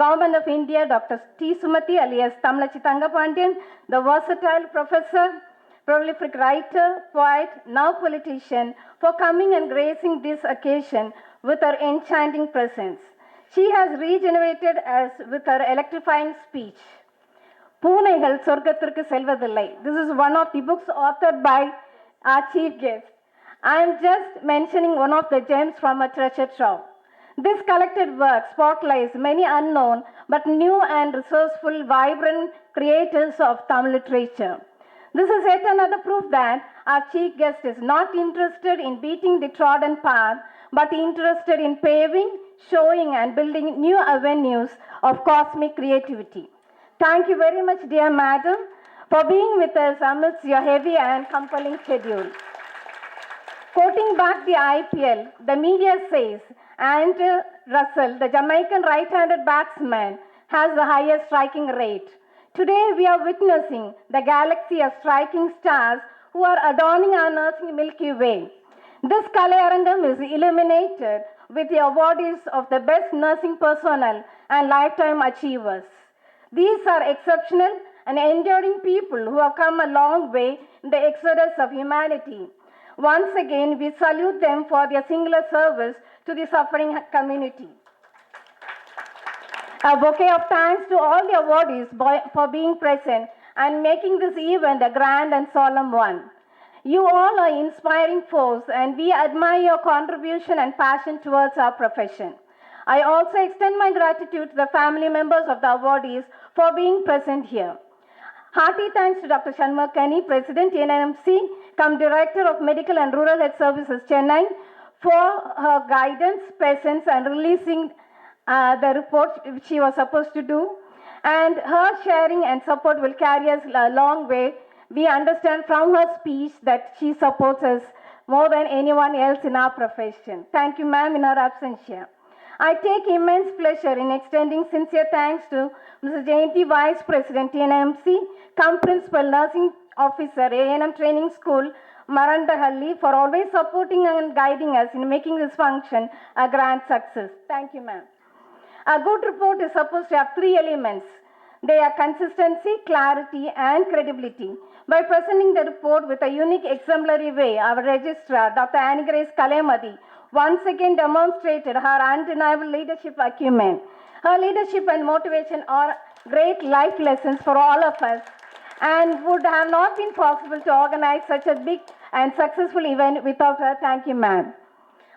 Government of India, Dr. T. Sumati alias Tamlachi Thangapandian, the versatile professor, prolific writer, poet, now politician, for coming and gracing this occasion with her enchanting presence. She has regenerated us with her electrifying speech. பூனைகள் சொர்க்கத்திற்கு செல்வதில்லை. This is one of the books authored by our chief guest. I am just mentioning one of the gems from a treasure trove. This collected work spotlights many unknown but new and resourceful, vibrant creators of Tamil literature. This is yet another proof that our chief guest is not interested in beating the trodden path, but interested in paving, showing, and building new avenues of cosmic creativity. Thank you very much, dear madam, for being with us amidst your heavy and compelling schedule. Quoting back the IPL, the media says, Andrew Russell, the Jamaican right-handed batsman, has the highest striking rate. Today, we are witnessing the galaxy of striking stars who are adorning our nursing Milky Way. This Kalayarangam is illuminated with the awardees of the best nursing personnel and lifetime achievers. These are exceptional and enduring people who have come a long way in the exodus of humanity. Once again, we salute them for their singular service to the suffering community. A bouquet of thanks to all the awardees for being present and making this event a grand and solemn one. You all are inspiring force, and we admire your contribution and passion towards our profession. I also extend my gratitude to the family members of the awardees for being present here. Hearty thanks to Dr. Shanmugh, President, NMC, cum Director of Medical and Rural Health Services, Chennai, for her guidance, presence, and releasing the report which she was supposed to do. And her sharing and support will carry us a long way. We understand from her speech that she supports us more than anyone else in our profession. Thank you, ma'am, in her absence here. I take immense pleasure in extending sincere thanks to Mrs. Jayanti, Vice President, NMC, cum Principal Nursing Officer, A&M Training School, Marandahalli, for always supporting and guiding us in making this function a grand success. Thank you, ma'am. A good report is supposed to have three elements. They are consistency, clarity, and credibility. By presenting the report with a unique exemplary way, our registrar, Dr. Annie Grace Kalemadi, once again demonstrated her undeniable leadership acumen. Her leadership and motivation are great life lessons for all of us and would have not been possible to organize such a big and successful event without her. Thank you, ma'am.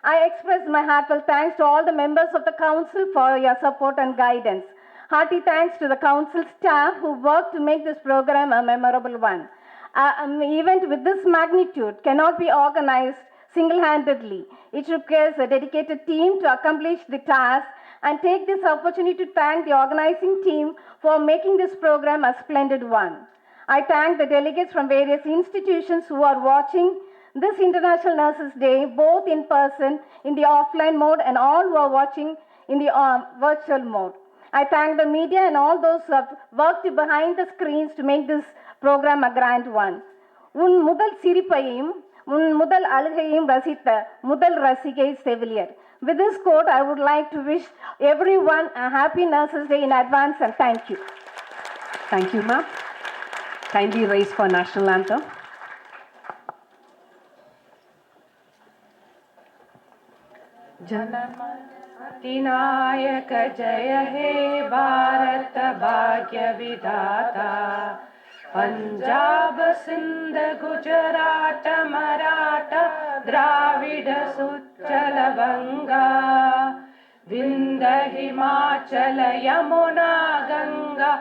I express my heartfelt thanks to all the members of the council for your support and guidance. Hearty thanks to the council staff who worked to make this program a memorable one. An event with this magnitude cannot be organized single-handedly. It requires a dedicated team to accomplish the task, and take this opportunity to thank the organizing team for making this program a splendid one. I thank the delegates from various institutions who are watching this International Nurses Day, both in person, in the offline mode, and all who are watching in the virtual mode. I thank the media and all those who have worked behind the screens to make this program a grand one. உன் முதல் சிரிப்பையும் உன் முதல் அழுகையும் ரசித்த முதல் ரசிகை செவிலியர். With this quote, I would like to wish everyone a happy Nurses Day in advance, and thank you. Thank you, ma'am. Kindly rise for national anthem. जननायक जय हे भारत भाग्य विधाता पंजाब सिंध गुजरात मराठा द्राविड सुच्चल बंगा विंध्य हिमाचल यमुना गंगा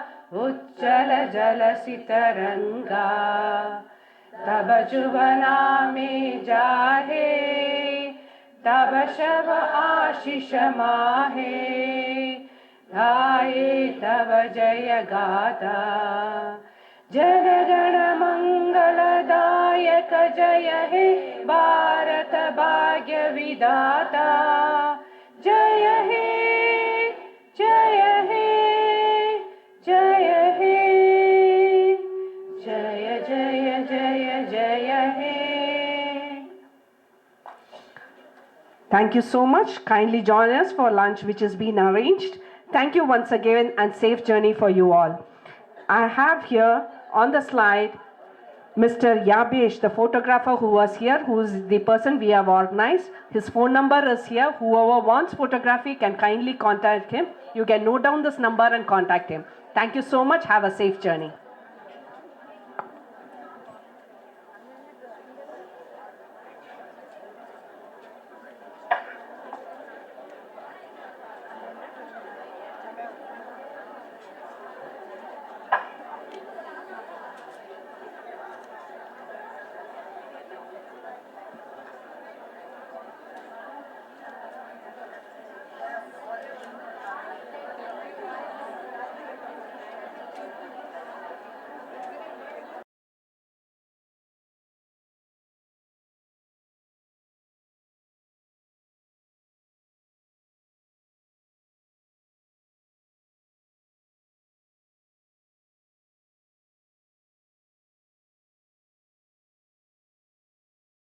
उच्चल जलसि तरंगा तब जुबना में जाहे तब शब आशीष माहे गाये तब जय गाथा जन गण मंगलदायक जय हे भारत भाग्य विधाता जय हे जय हे जय हे जय जय जय जय हे. Thank you so much. Kindly join us for lunch which has been arranged. Thank you once again and safe journey for you all. I have here on the slide Mr. Yabesh, the photographer who was here, who is the person we have organized. His phone number is here. Whoever wants photography can kindly contact him. You can note down this number and contact him. Thank you so much. Have a safe journey.